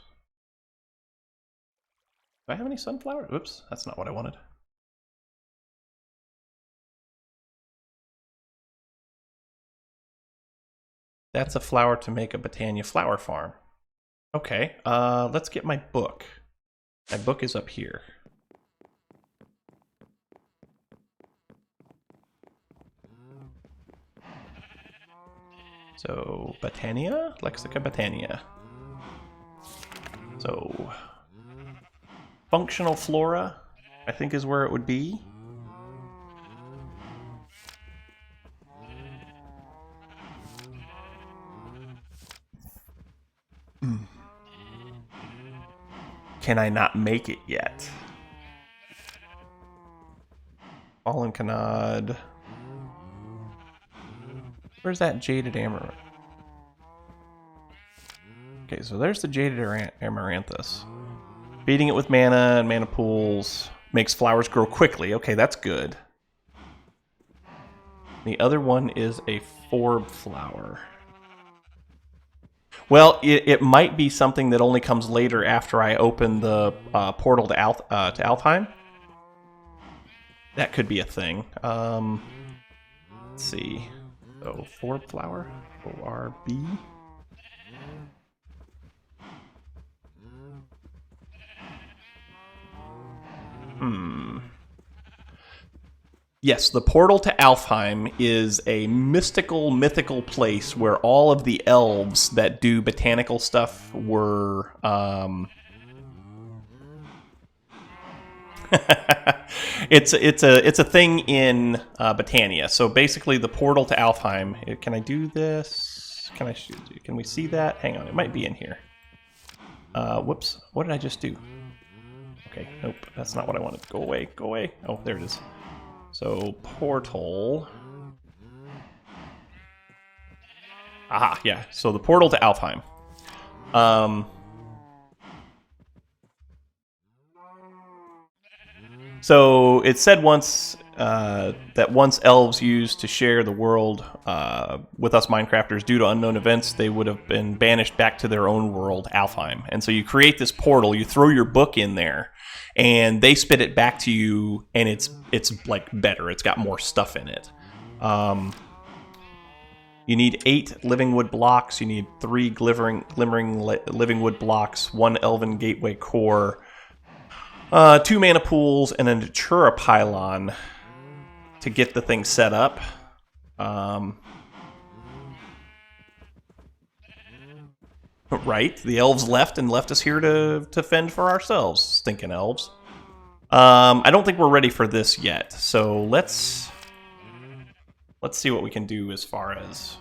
Do I have any sunflowers? Oops, that's not what I wanted. That's a flower to make a Botania flower farm. Okay, let's get my book. My book is up here. So, Botania? Lexica Botania. So, functional flora, I think is where it would be. Can I not make it yet? Fallen Canard. Where's that jaded amaranth? Okay, so there's the jaded amaranthus. Feeding it with mana and mana pools makes flowers grow quickly. Okay, that's good. The other one is a forb flower. Well, it might be something that only comes later after I open the portal to Alfheim. That could be a thing. Let's see. So, forb flower, O-R-B. Yes, the portal to Alfheim is a mythical place where all of the elves that do botanical stuff were... it's a thing in Botania. So basically, the portal to Alfheim. Can I do this? Can we see that? Hang on, it might be in here. Whoops! What did I just do? Okay, nope, that's not what I wanted. Go away, go away. Oh, there it is. So, portal. Aha, yeah. So the portal to Alfheim. So it said once that once elves used to share the world with us Minecrafters due to unknown events, they would have been banished back to their own world, Alfheim. And so you create this portal, you throw your book in there, and they spit it back to you, and it's like better. It's got more stuff in it. You need 8 living wood blocks. You need 3 glimmering living wood blocks, 1 elven gateway core, 2 mana pools, and a Natura pylon to get the thing set up. Right, the elves left and left us here to fend for ourselves, stinking elves. I don't think we're ready for this yet, so let's see what we can do as far as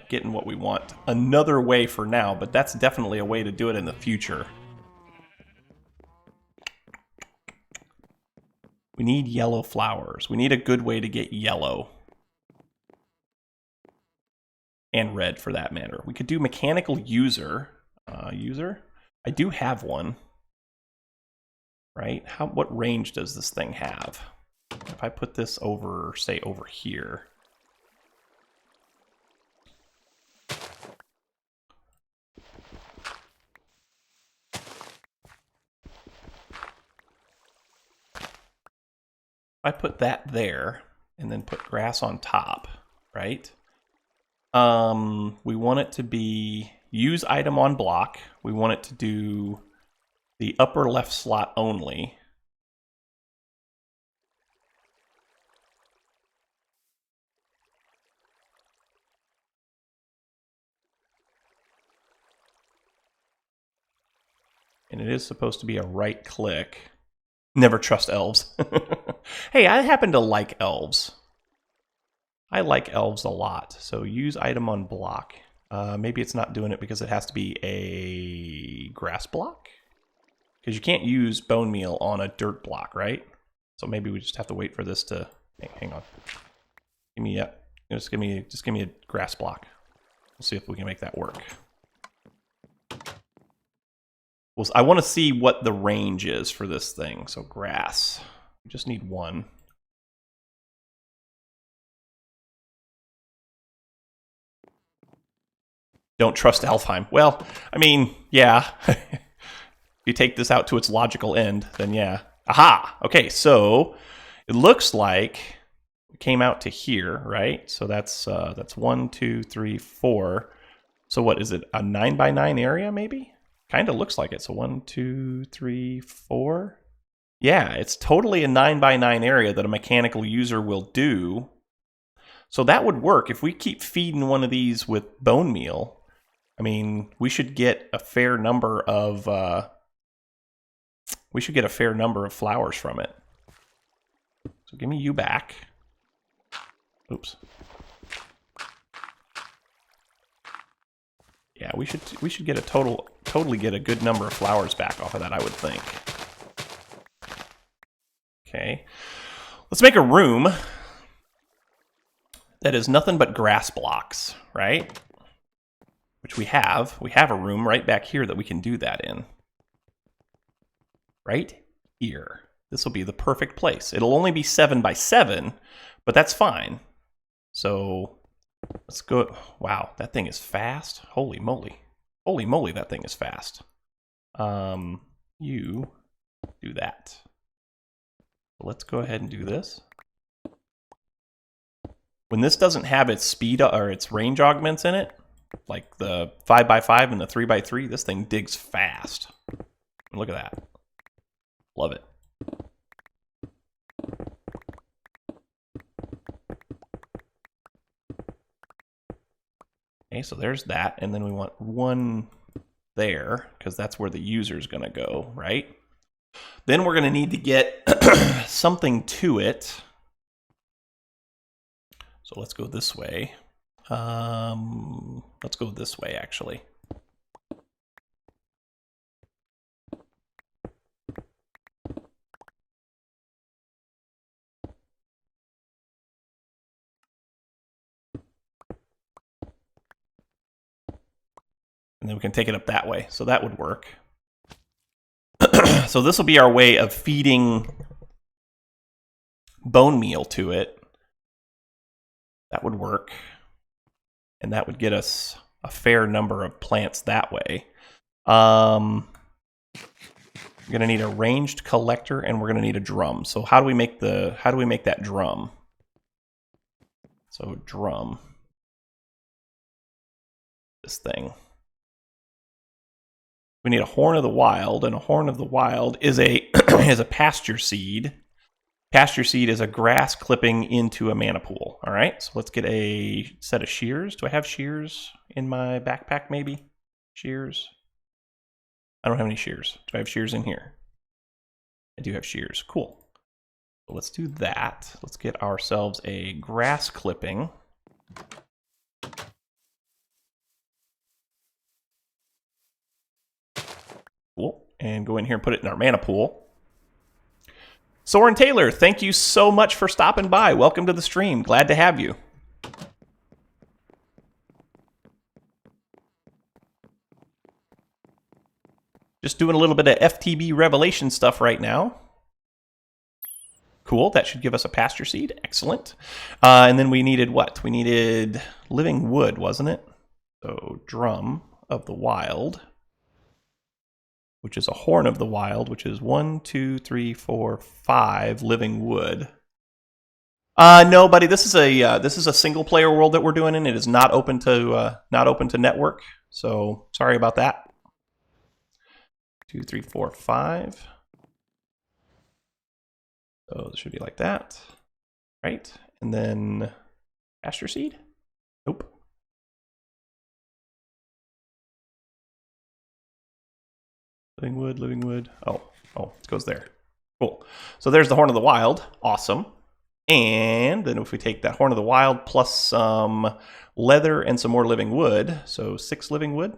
getting what we want. Another way for now, but that's definitely a way to do it in the future. We need yellow flowers. We need a good way to get yellow. And red, for that matter. We could do mechanical user. I do have one. Right? What range does this thing have? If I put this over, say, over here. I put that there, and then put grass on top, right? We want it to be use item on block. We want it to do the upper left slot only. And it is supposed to be a right click. Never trust elves. Hey, I happen to like elves. I like elves a lot. So use item on block. Maybe it's not doing it because it has to be a grass block? Because you can't use bone meal on a dirt block, right? So maybe we just have to wait for this to... Hang on. Give me just give me a grass block. We'll see if we can make that work. Well, I want to see what the range is for this thing. So grass. We just need 1. Don't trust Alfheim. Well, I mean, yeah. If you take this out to its logical end, then yeah. Aha! Okay, so it looks like it came out to here, right? So that's 1, 2, 3, 4. So what is it? A 9x9 area, maybe? Kind of looks like it. So 1, 2, 3, 4. Yeah, it's totally a 9x9 area that a mechanical user will do. So that would work. If we keep feeding one of these with bone meal, I mean, we should get a fair number of flowers from it. So give me you back. Oops. Yeah, we should get a totally get a good number of flowers back off of that, I would think. Okay. Let's make a room that is nothing but grass blocks, right? Which we have. We have a room right back here that we can do that in. Right here. This will be the perfect place. It'll only be 7x7, but that's fine. So let's go. Wow, that thing is fast. Holy moly. Holy moly, that thing is fast. You do that. Let's go ahead and do this. When this doesn't have its speed or its range augments in it, like the 5x5 and the 3x3, this thing digs fast. Look at that. Love it. Okay, so there's that, and then we want 1 there, because that's where the user's gonna go, right? Then we're gonna need to get something to it. So let's go this way. Let's go this way, actually. And then we can take it up that way. So that would work. So this will be our way of feeding bone meal to it, that would work. And that would get us a fair number of plants that way. We're going to need a ranged collector, and we're going to need a drum. So how do we make that drum? So drum. This thing. We need a horn of the wild, and a horn of the wild is a is a pasture seed. Pasture seed is a grass clipping into a mana pool. All right, so let's get a set of shears. Do I have shears in my backpack, maybe? Shears? I don't have any shears. Do I have shears in here? I do have shears. Cool. So let's do that. Let's get ourselves a grass clipping. Cool. And go in here and put it in our mana pool. Soren Taylor, thank you so much for stopping by. Welcome to the stream. Glad to have you. Just doing a little bit of FTB Revelation stuff right now. Cool. That should give us a pasture seed. Excellent. And then we needed what? We needed living wood, wasn't it? So drum of the wild, which is a horn of the wild, which is 1, 2, 3, 4, 5 living wood. No, buddy. This is a single player world that we're doing in. It is not open to network. So sorry about that. 2, 3, 4, 5. So this should be like that, right? And then pasture seed. Nope. Living wood, living wood. Oh, it goes there. Cool. So there's the horn of the wild. Awesome. And then if we take that horn of the wild plus some leather and some more living wood, so 6 living wood.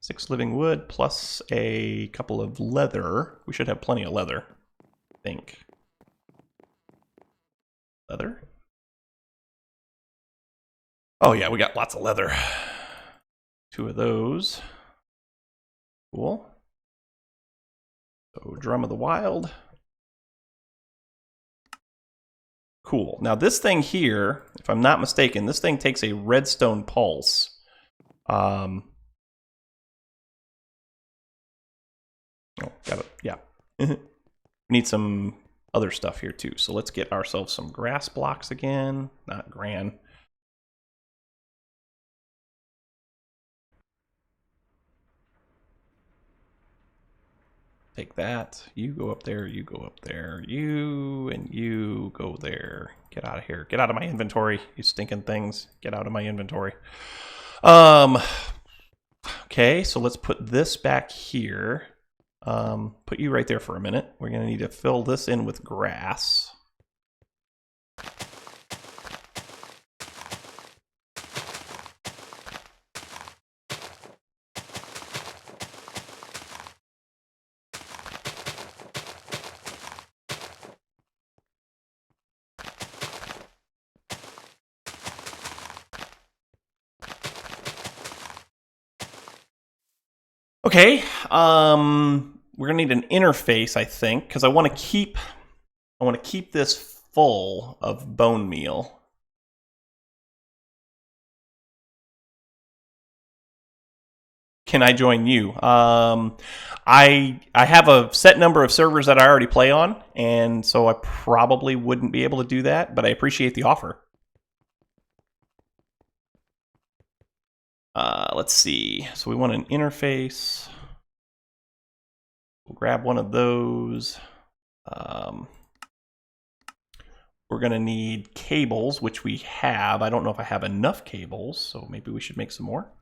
6 living wood plus a couple of leather. We should have plenty of leather, I think. Leather? Oh yeah, we got lots of leather. 2 of those. Cool. So drum of the wild. Cool. Now this thing here, if I'm not mistaken, this thing takes a redstone pulse. Oh, got it. Yeah. We need some other stuff here too. So let's get ourselves some grass blocks again. Not gran. Take that. You go up there. You go up there. You and you go there. Get out of here. Get out of my inventory, you stinking things. Get out of my inventory. Okay, so let's put this back here. Put you right there for a minute. We're going to need to fill this in with grass. Okay, we're gonna need an interface, I think, because I want to keep this full of bone meal. Can I join you? I have a set number of servers that I already play on, and so I probably wouldn't be able to do that, but I appreciate the offer. Let's see. So we want an interface. We'll grab one of those. We're going to need cables, which we have. I don't know if I have enough cables, so maybe we should make some more.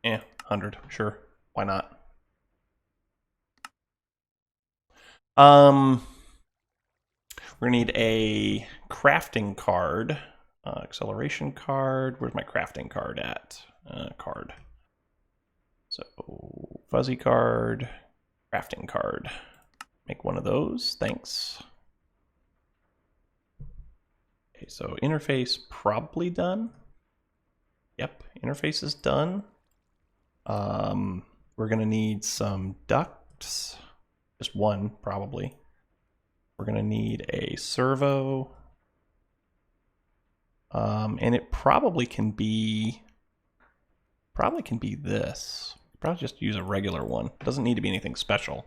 Yeah, 100. Sure. Why not? We're going to need a crafting card. Acceleration card. Where's my crafting card at? Card. So fuzzy card, crafting card. Make one of those. Thanks. Okay, so interface probably done. Yep, interface is done. We're going to need some ducts. Just one, probably. We're going to need a servo. And it probably can be this. Probably just use a regular one. It doesn't need to be anything special.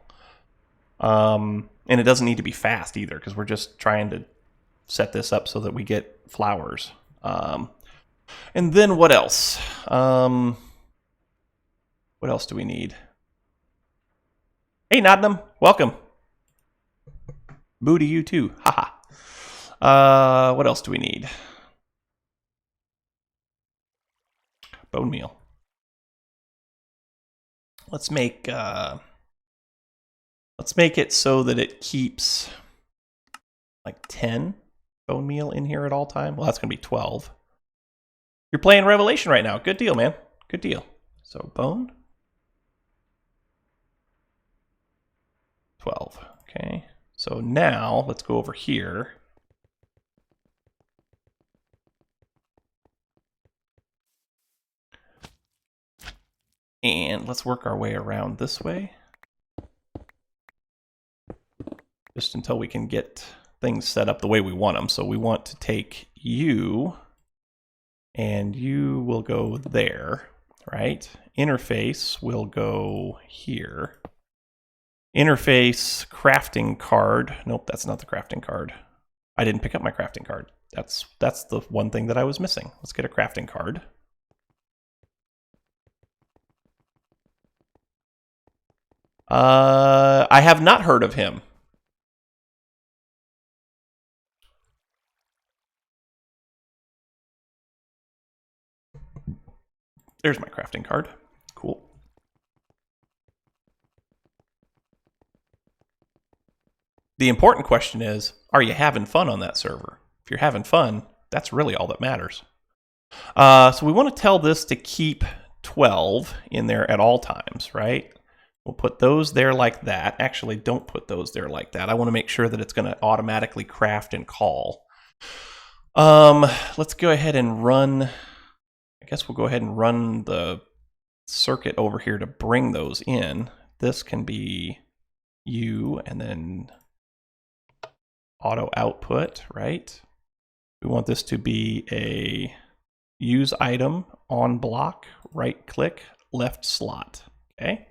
And it doesn't need to be fast either, because we're just trying to set this up so that we get flowers. And then what else? What else do we need? Hey, Nottingham, welcome. Boo to you too. Haha. What else do we need? Bone meal. Let's make it so that it keeps like 10 bone meal in here at all time. Well, that's gonna be 12. You're playing Revelation right now. Good deal, man. Good deal. So bone. 12. Okay. So now let's go over here. And let's work our way around this way. Just until we can get things set up the way we want them. So we want to take you, and you will go there, right? Interface will go here. Interface crafting card. Nope, that's not the crafting card. I didn't pick up my crafting card. That's the one thing that I was missing. Let's get a crafting card. I have not heard of him. There's my crafting card. Cool. The important question is, are you having fun on that server? If you're having fun, that's really all that matters. So we want to tell this to keep 12 in there at all times, right? We'll put those there like that. Actually, don't put those there like that. I want to make sure that it's going to automatically craft and call. Let's go ahead and run. I guess we'll go ahead and run the circuit over here to bring those in. This can be you, and then auto output, right? We want this to be a use item on block, right click, left slot. Okay.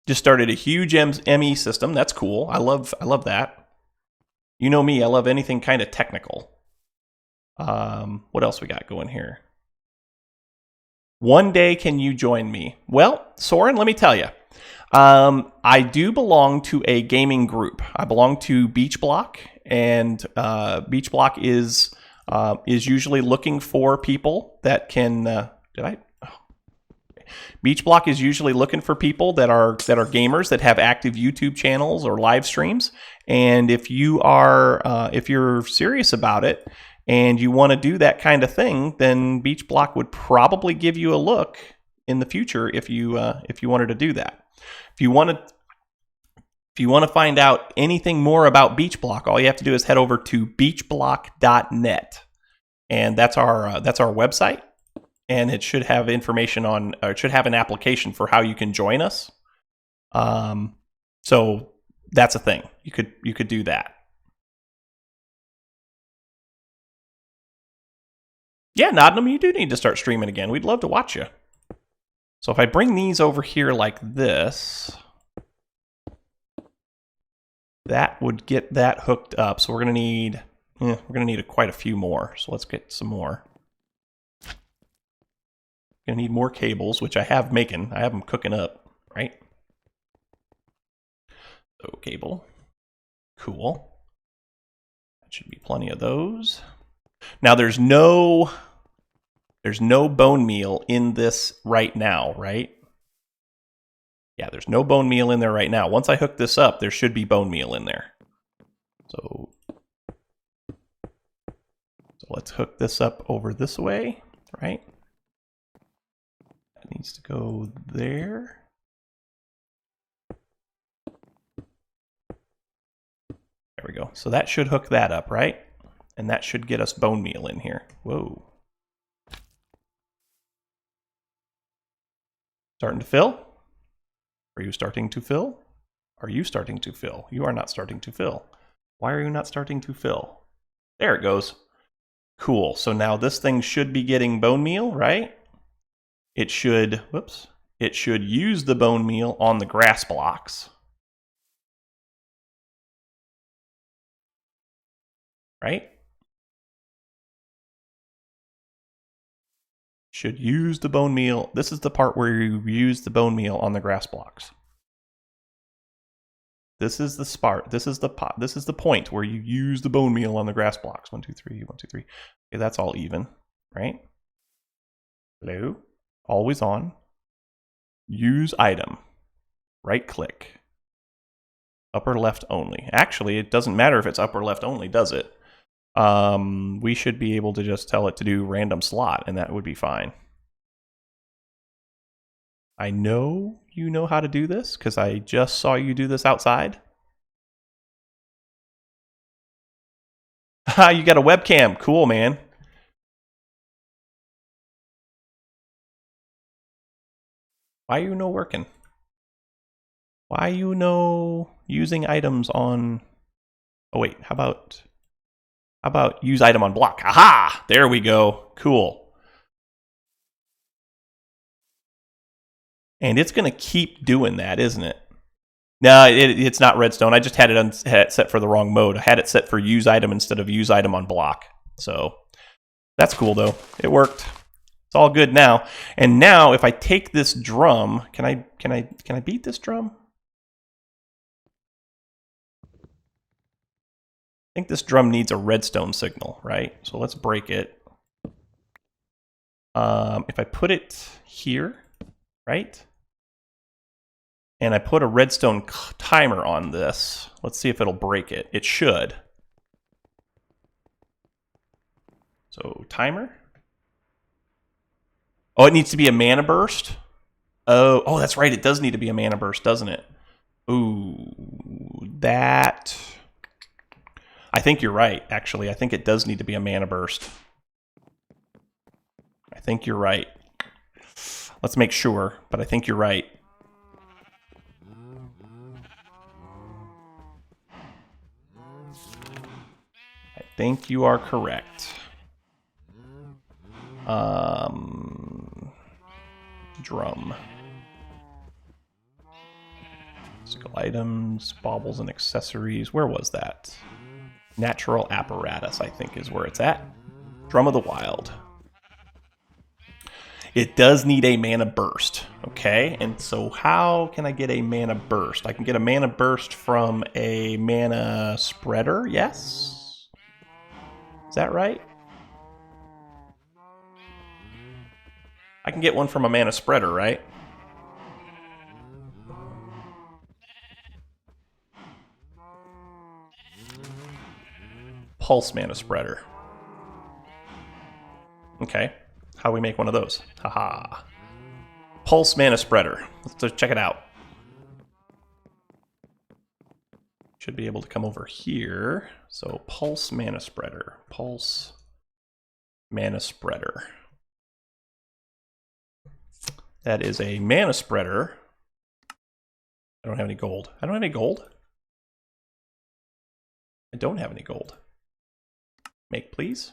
Just started a huge ME system. That's cool. I love that. You know me, I love anything kind of technical. What else we got going here? One day, can you join me? Well, Soren, let me tell you. I do belong to a gaming group. I belong to Beach Block, and Beach Block is usually looking for people that can. Beach Block is usually looking for people that are gamers that have active YouTube channels or live streams. And if you are if you're serious about it and you want to do that kind of thing, then Beach Block would probably give you a look in the future if you wanted to do that. If you want to find out anything more about Beach Block, all you have to do is head over to beachblock.net, and that's our website. And it should have information on, or it should have an application for how you can join us. So that's a thing. You could do that. Yeah, Nottingham, you do need to start streaming again. We'd love to watch you. So if I bring these over here like this, that would get that hooked up. So we're gonna need quite a few more. So let's get some more. Gonna need more cables, which I have making. I have them cooking up, right? So cable, cool. That should be plenty of those. Now there's no bone meal in this right now, right? Yeah, there's no bone meal in there right now. Once I hook this up, there should be bone meal in there. So let's hook this up over this way, right? That needs to go there. There we go. So that should hook that up, right? And that should get us bone meal in here. Whoa, Starting to fill? Are you starting to fill? Are you starting to fill? You are not starting to fill. Why are you not starting to fill? There it goes. Cool. So now this thing should be getting bone meal, right? It should, whoops, it should use the bone meal on the grass blocks. Right? Should use the bone meal. This is the part where you use the bone meal on the grass blocks. This is the part. This is the pot. This is the point where you use the bone meal on the grass blocks. 1, 2, 3, 1, 2, 3. Okay, that's all even, right? Hello? Always on. Use item. Right click. Upper left only. Actually, it doesn't matter if it's upper left only, does it? We should be able to just tell it to do random slot, and that would be fine. I know you know how to do this because I just saw you do this outside. Ha, you got a webcam. Cool, man. Why you no working? Why you no using items on... Oh, wait. How about use item on block? Aha! There we go. Cool. And it's going to keep doing that, isn't it? No, it's not redstone. I just had it set for the wrong mode. I had it set for use item instead of use item on block. So that's cool, though. It worked. It's all good now. And now, if I take this drum, can I beat this drum? I think this drum needs a redstone signal, right? So let's break it. If I put it here, right? And I put a redstone timer on this. Let's see if it'll break it. It should. So timer. Oh, it needs to be a mana burst? Oh, that's right. It does need to be a mana burst, doesn't it? Ooh, that... I think you're right, actually. I think it does need to be a mana burst. I think you're right. Let's make sure, but I think you're right. I think you are correct. Drum. Physical items, baubles and accessories. Where was that? Natural apparatus, I think, is where it's at. Drum of the Wild. It does need a mana burst, okay? And so how can I get a mana burst? I can get a mana burst from a mana spreader, yes? Is that right? I can get one from a mana spreader, right? Pulse mana spreader. Okay. How do we make one of those? Haha. Pulse mana spreader. Let's check it out. Should be able to come over here. So pulse mana spreader. Pulse mana spreader. That is a mana spreader. I don't have any gold. I don't have any gold. I don't have any gold. Make, please.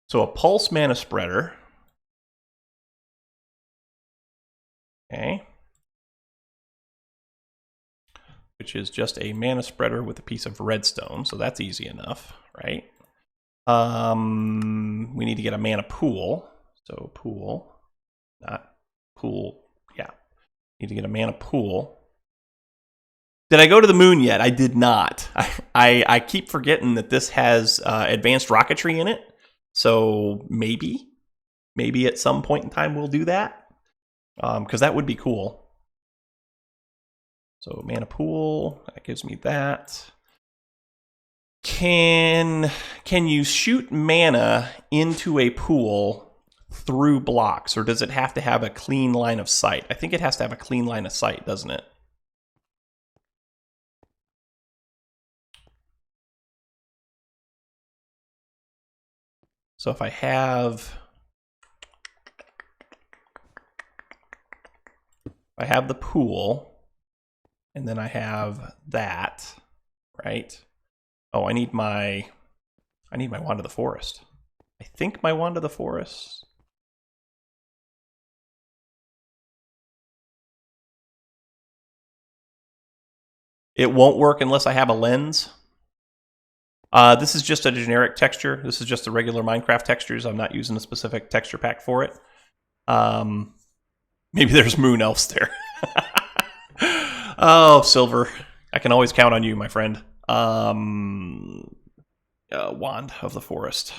So a pulse mana spreader. Okay. Which is just a mana spreader with a piece of redstone. So that's easy enough, right? We need to get a mana pool. So pool, not pool. Yeah. Need to get a mana pool. Did I go to the moon yet? I did not. I keep forgetting that this has advanced rocketry in it. So maybe at some point in time we'll do that. Because that would be cool. So mana pool, that gives me that. Can you shoot mana into a pool through blocks, or does it have to have a clean line of sight? I think it has to have a clean line of sight, doesn't it? So if I have I have the pool, and then I have that, right? Oh, I need my wand of the forest. I think my wand of the forest. It won't work unless I have a lens. This is just a generic texture. This is just the regular Minecraft textures. I'm not using a specific texture pack for it. Maybe there's moon elves there. Oh, Silver. I can always count on you, my friend. Wand of the forest.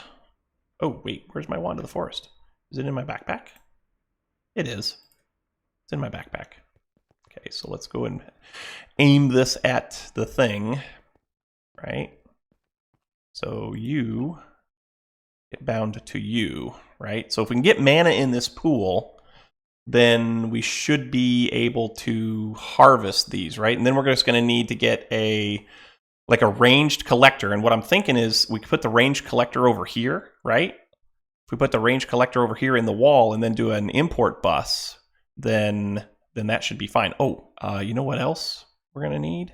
Oh, wait. Where's my wand of the forest? Is it in my backpack? It is. It's in my backpack. Okay, so let's go and aim this at the thing, right? So you get bound to you, right? So if we can get mana in this pool, then we should be able to harvest these, right? And then we're just going to need to get a ranged collector. And what I'm thinking is we could put the ranged collector over here, right? If we put the ranged collector over here in the wall and then do an import bus, then that should be fine. Oh, you know what else we're going to need?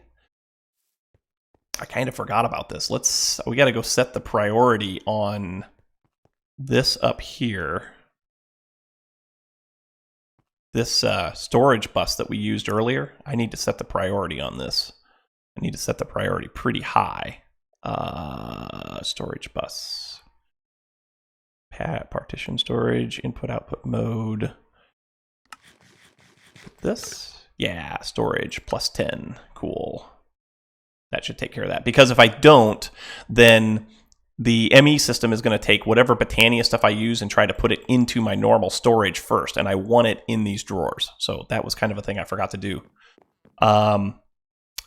I kind of forgot about this. We got to go set the priority on this up here. This storage bus that we used earlier, I need to set the priority on this. I need to set the priority pretty high. Storage bus. Partition storage, input output mode. This? Yeah, storage plus 10. Cool. That should take care of that. Because if I don't, then the ME system is going to take whatever Botania stuff I use and try to put it into my normal storage first. And I want it in these drawers. So that was kind of a thing I forgot to do.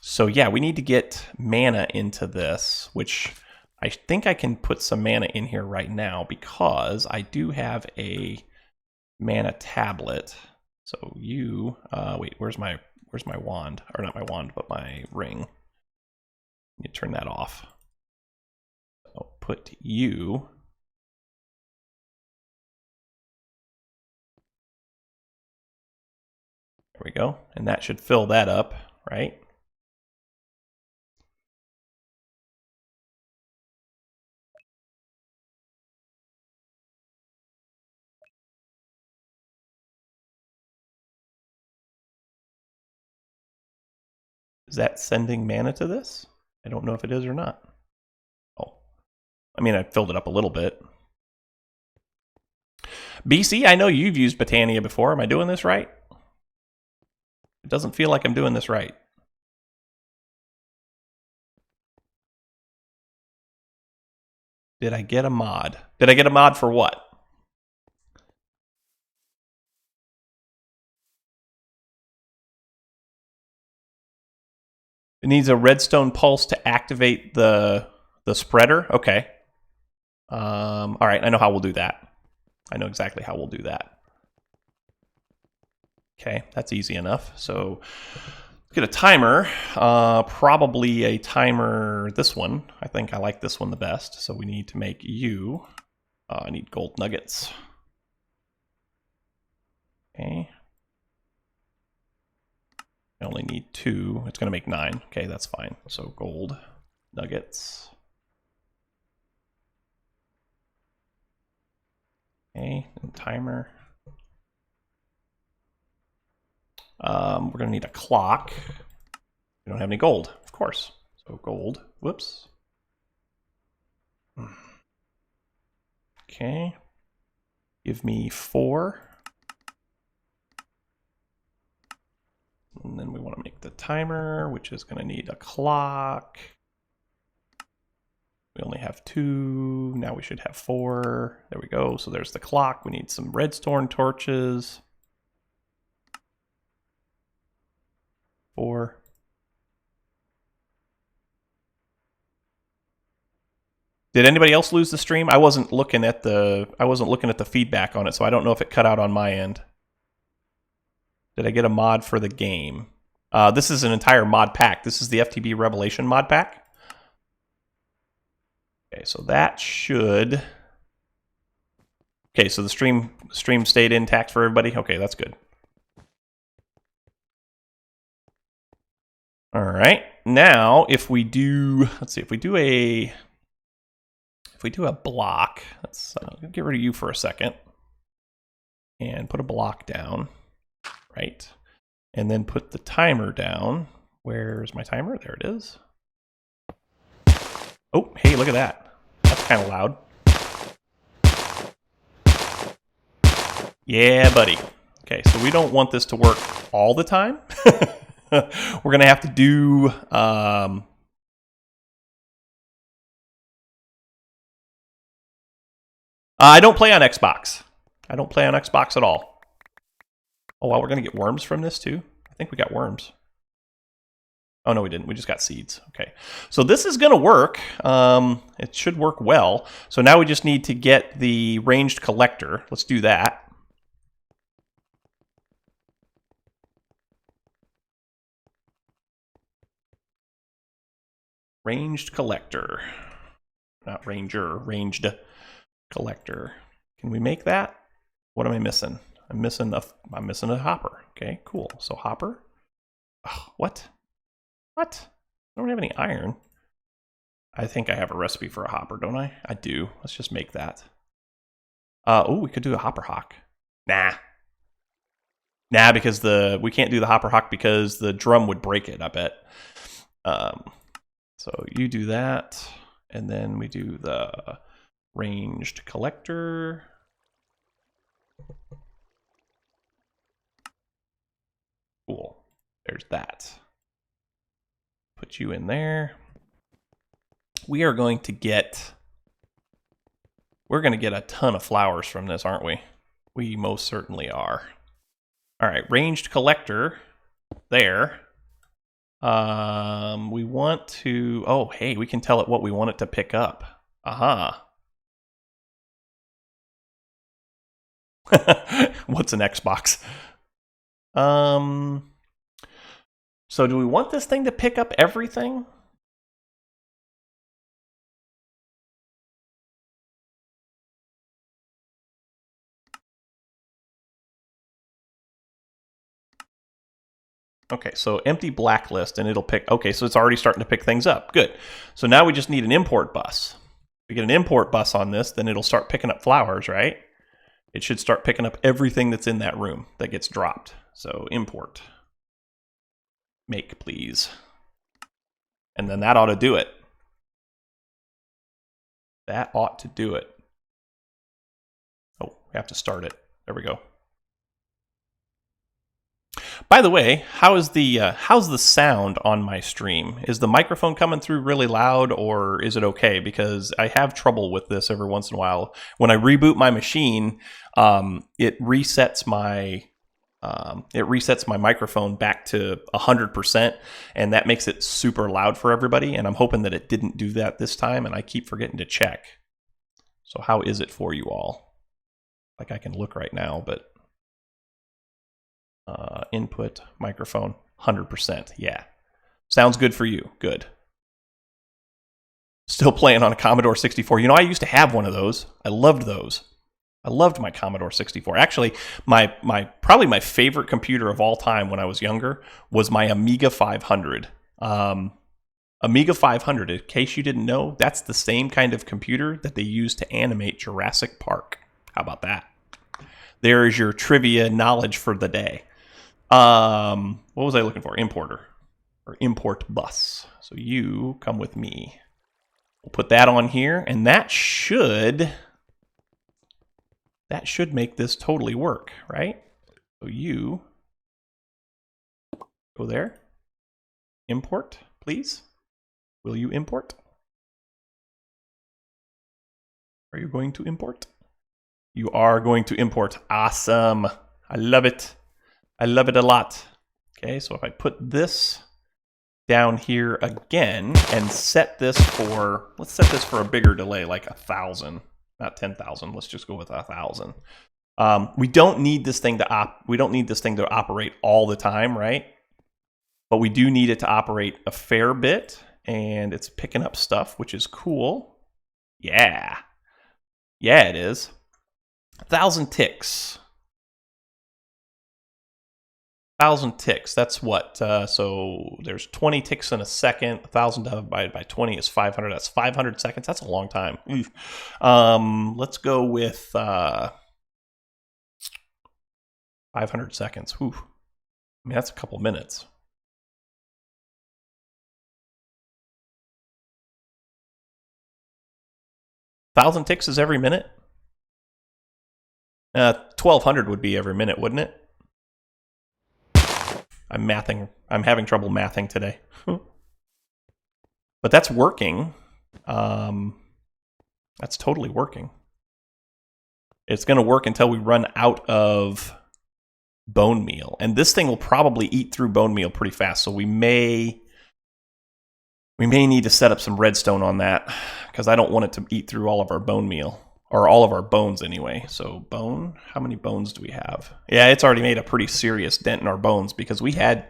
So yeah, we need to get mana into this, which I think I can put some mana in here right now because I do have a mana tablet. So you, wait, where's my wand? Or not my wand, but my ring. You turn that off. I'll put you. There we go. And that should fill that up, right? Is that sending mana to this? I don't know if it is or not. Oh, I mean, I filled it up a little bit. BC, I know you've used Botania before. Am I doing this right? It doesn't feel like I'm doing this right. Did I get a mod? Did I get a mod for what? It needs a redstone pulse to activate the spreader. Okay. All right, I know how we'll do that. I know exactly how we'll do that. Okay, that's easy enough. So let's get a timer. Probably a timer, this one. I think I like this one the best. So we need to make you. I need gold nuggets. Okay. I only need 2. It's going to make 9. Okay, that's fine. So gold nuggets. Okay, and timer. We're going to need a clock. We don't have any gold, of course. So gold. Whoops. Okay. Give me 4. And then we want to make the timer, which is going to need a clock. We only have 2. Now we should have 4. There we go. So there's the clock. We need some redstone torches. 4. Did anybody else lose the stream? I wasn't looking at the feedback on it, so I don't know if it cut out on my end. Did I get a mod for the game? This is an entire mod pack. This is the FTB Revelation mod pack. Okay, so that should... Okay, so the stream stayed intact for everybody? Okay, that's good. All right. Now, if we do, let's see, if we do a block, let's get rid of you for a second and put a block down, right? And then put the timer down. Where's my timer? There it is. Oh, hey, look at that. That's kind of loud. Yeah, buddy. Okay, so we don't want this to work all the time. We're going to have to do... I don't play on Xbox. I don't play on Xbox at all. Oh, wow, we're going to get worms from this too? I think we got worms. Oh, no, we didn't. We just got seeds. Okay. So this is going to work. It should work well. So now we just need to get the ranged collector. Let's do that. Ranged collector. Not ranger, ranged collector. Can we make that? What am I missing? I'm missing a hopper. Okay, cool. So hopper. Oh, what? What? I don't have any iron. I think I have a recipe for a hopper, don't I? I do. Let's just make that. Oh, we could do a hopper hawk. Nah. Nah, because we can't do the hopper hawk because the drum would break it, I bet. So you do that, and then we do the ranged collector. Cool. There's that. Put you in there. We are going to get... We're going to get a ton of flowers from this, aren't we? We most certainly are. All right, ranged collector there. We want to... Oh, hey, we can tell it what we want it to pick up. Aha. What's an Xbox? So do we want this thing to pick up everything? Okay, so empty blacklist and it'll pick... Okay, so it's already starting to pick things up. Good. So now we just need an import bus. If we get an import bus on this, then it'll start picking up flowers, right? It should start picking up everything that's in that room that gets dropped. So import. Make, please. And then that ought to do it. That ought to do it. Oh, we have to start it. There we go. By the way, how's the sound on my stream? Is the microphone coming through really loud, or is it okay? Because I have trouble with this every once in a while. When I reboot my machine, it resets my microphone back to 100%, and that makes it super loud for everybody. And I'm hoping that it didn't do that this time, and I keep forgetting to check. So how is it for you all? Like I can look right now, but. Input, microphone, 100%. Yeah. Sounds good for you. Good. Still playing on a Commodore 64. You know, I used to have one of those. I loved those. I loved my Commodore 64. Actually, probably my favorite computer of all time when I was younger was my Amiga 500. Amiga 500, in case you didn't know, that's the same kind of computer that they used to animate Jurassic Park. How about that? There is your trivia knowledge for the day. What was I looking for? Importer. Or import bus. So you come with me. We'll put that on here, and that should make this totally work, right? So you go there. Import, please. Will you import? Are you going to import? You are going to import. Awesome. I love it. I love it a lot. Okay, so if I put this down here again and set this for, let's set this for a bigger delay, like 1,000, not 10,000. Let's just go with 1,000. We don't need this thing to operate all the time, right? But we do need it to operate a fair bit, and it's picking up stuff, which is cool. Yeah. Yeah, it is. 1,000 ticks. 1,000 ticks. That's what? So there's 20 ticks in a second. 1,000 divided by 20 is 500. That's 500 seconds. That's a long time. Let's go with 500 seconds. Whew. I mean, that's a couple minutes. 1,000 ticks is every minute? 1,200 would be every minute, wouldn't it? I'm having trouble mathing today. But that's working. That's totally working. It's going to work until we run out of bone meal. And this thing will probably eat through bone meal pretty fast. So we may need to set up some redstone on that, because I don't want it to eat through all of our bone meal. Or all of our bones anyway. So bone, how many bones do we have? Yeah, it's already made a pretty serious dent in our bones, because we had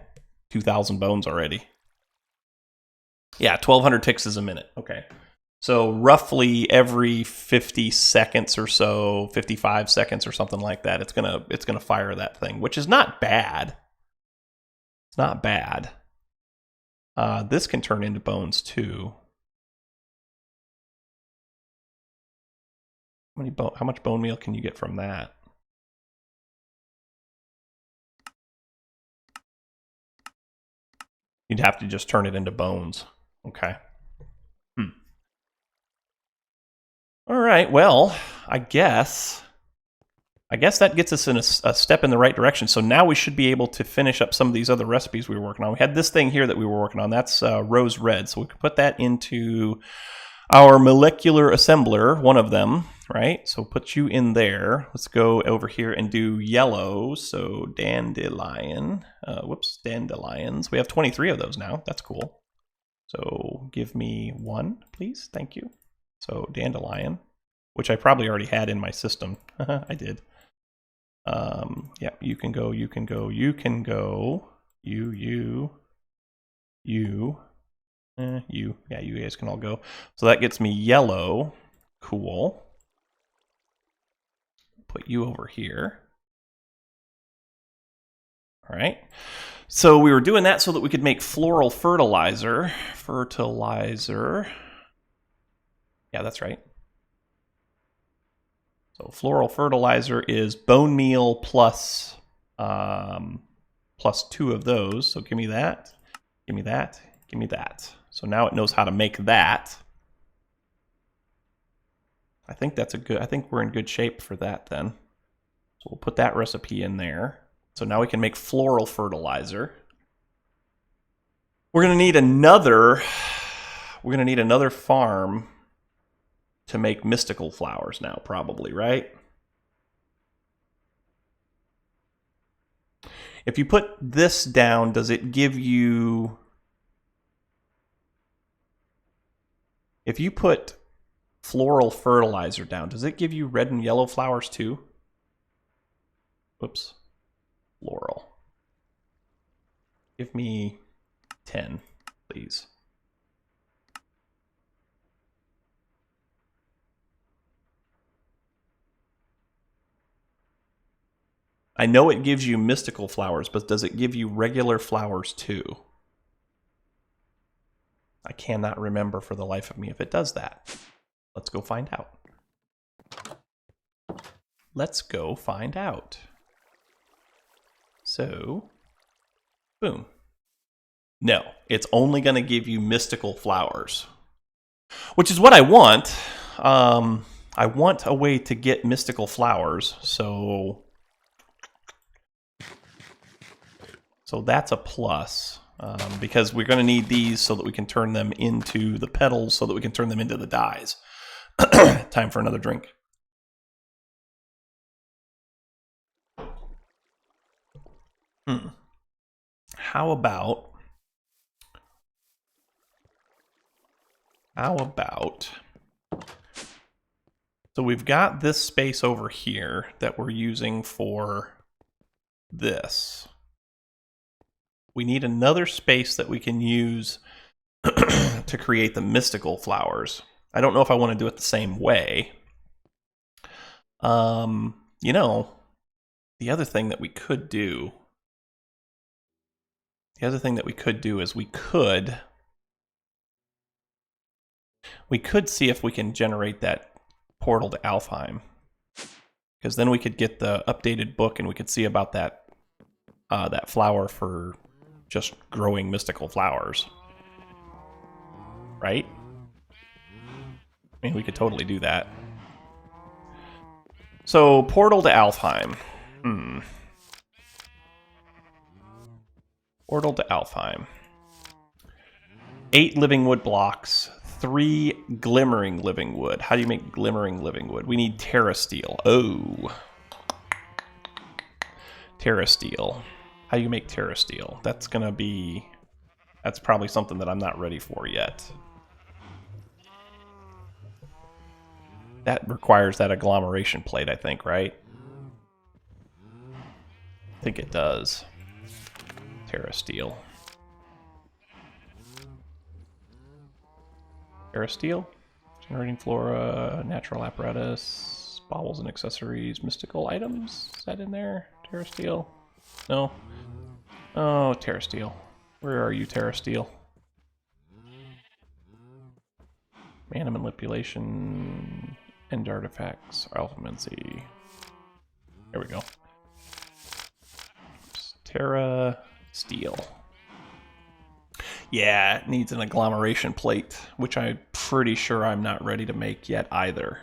2,000 bones already. Yeah, 1,200 ticks is a minute. Okay. So roughly every 50 seconds or so, 55 seconds or something like that, it's gonna fire that thing, which is not bad. It's not bad. This can turn into bones too. How much bone meal can you get from that? You'd have to just turn it into bones. Okay. All right. Well, I guess that gets us in a step in the right direction. So now we should be able to finish up some of these other recipes we were working on. We had this thing here that we were working on. That's rose red. So we can put that into our molecular assembler, one of them, right? So put you in there. Let's go over here and do yellow. So dandelion. Dandelions. We have 23 of those now. That's cool. So give me one, please. Thank you. So dandelion, which I probably already had in my system. I did. Yeah, you can go, you can go, you can go. You. Yeah, you guys can all go. So that gets me yellow. Cool. Put you over here. All right. So we were doing that so that we could make floral fertilizer. Yeah, that's right. So floral fertilizer is bone meal plus 2 of those. So give me that. Give me that. Give me that. So now it knows how to make that. I think we're in good shape for that then. So we'll put that recipe in there. So now we can make floral fertilizer. We're going to need another farm to make mystical flowers now, probably, right? If you put this down, does it give you... If you put floral fertilizer down, does it give you red and yellow flowers too? Whoops. Floral. Give me 10, please. I know it gives you mystical flowers, but does it give you regular flowers too? I cannot remember for the life of me if it does that. Let's go find out. Let's go find out. So, boom. No, it's only going to give you mystical flowers, which is what I want. I want a way to get mystical flowers, so that's a plus, because we're going to need these so that we can turn them into the petals, so that we can turn them into the dyes. Time for another drink. How about so we've got this space over here that we're using for this. We need another space that we can use to create the mystical flowers. I don't know if I want to do it the same way. You know, the other thing that we could do the other thing that we could do is we could see if we can generate that portal to Alfheim, because then we could get the updated book and we could see about that that flower for just growing mystical flowers, right? I mean, we could totally do that. So, portal to Alfheim. Portal to Alfheim. 8 living wood blocks, 3 glimmering living wood. How do you make glimmering living wood? We need terra steel. Oh. Terra steel. How do you make terra steel? That's gonna be... That's probably something that I'm not ready for yet. That requires that agglomeration plate, I think, right? I think it does. Terra steel. Terra steel? Generating flora, natural apparatus, baubles and accessories, mystical items? Is that in there? Terra steel? No? Oh, Terra steel. Where are you, Terra steel? Mana manipulation, end artifacts, alphamancy. There we go. Terra steel. Yeah, it needs an agglomeration plate, which I'm pretty sure I'm not ready to make yet either.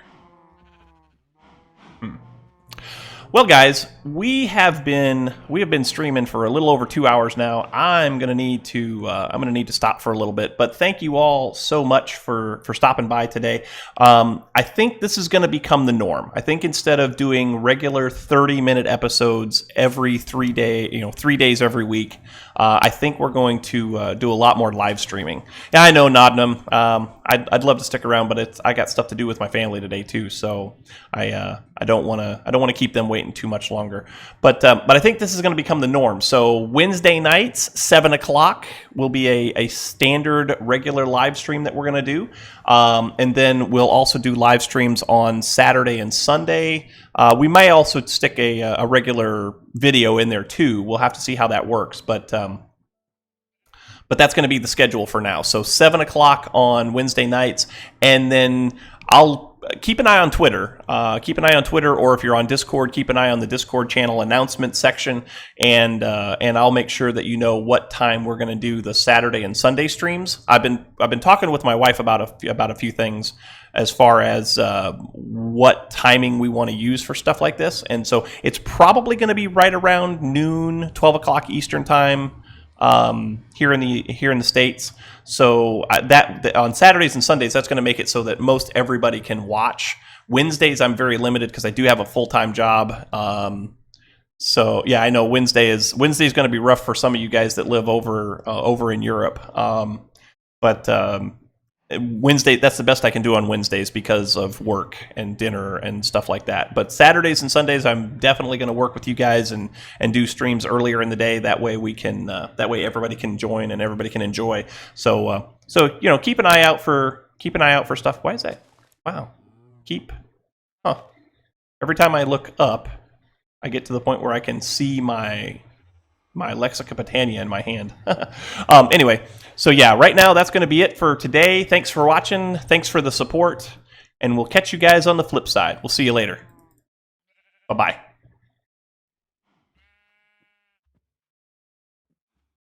Well, guys, we have been streaming for a little over 2 hours now. I'm gonna need to stop for a little bit, but thank you all so much for stopping by today. I think this is gonna become the norm. I think instead of doing regular 30-minute episodes every 3 days every week, I think we're going to do a lot more live streaming. Yeah, I know, Nodnum. I'd love to stick around, but I got stuff to do with my family today too, so I don't want to keep them waiting too much longer. But I think this is going to become the norm. So Wednesday nights, 7 o'clock, will be a standard regular live stream that we're going to do, and then we'll also do live streams on Saturday and Sunday. We may also stick a regular video in there too. We'll have to see how that works, but that's going to be the schedule for now. So 7 o'clock on Wednesday nights, and then I'll keep an eye on Twitter. Or if you're on Discord, keep an eye on the Discord channel announcement section, and I'll make sure that you know what time we're going to do the Saturday and Sunday streams. I've been talking with my wife about a few things as far as what timing we want to use for stuff like this, and so it's probably going to be right around noon, 12 o'clock Eastern time. Here in the States. So that on Saturdays and Sundays, that's going to make it so that most everybody can watch. Wednesdays, I'm very limited because I do have a full-time job. So yeah, I know Wednesday is going to be rough for some of you guys that live over in Europe. But Wednesday, that's the best I can do on Wednesdays because of work and dinner and stuff like that. But Saturdays and Sundays, I'm definitely going to work with you guys and do streams earlier in the day. That way we can, that way everybody can join and everybody can enjoy. So keep an eye out for stuff. Why is that? Wow. Every time I look up, I get to the point where I can see my Lexica Botania in my hand. Anyway, so yeah, right now that's going to be it for today. Thanks for watching. Thanks for the support. And we'll catch you guys on the flip side. We'll see you later. Bye-bye.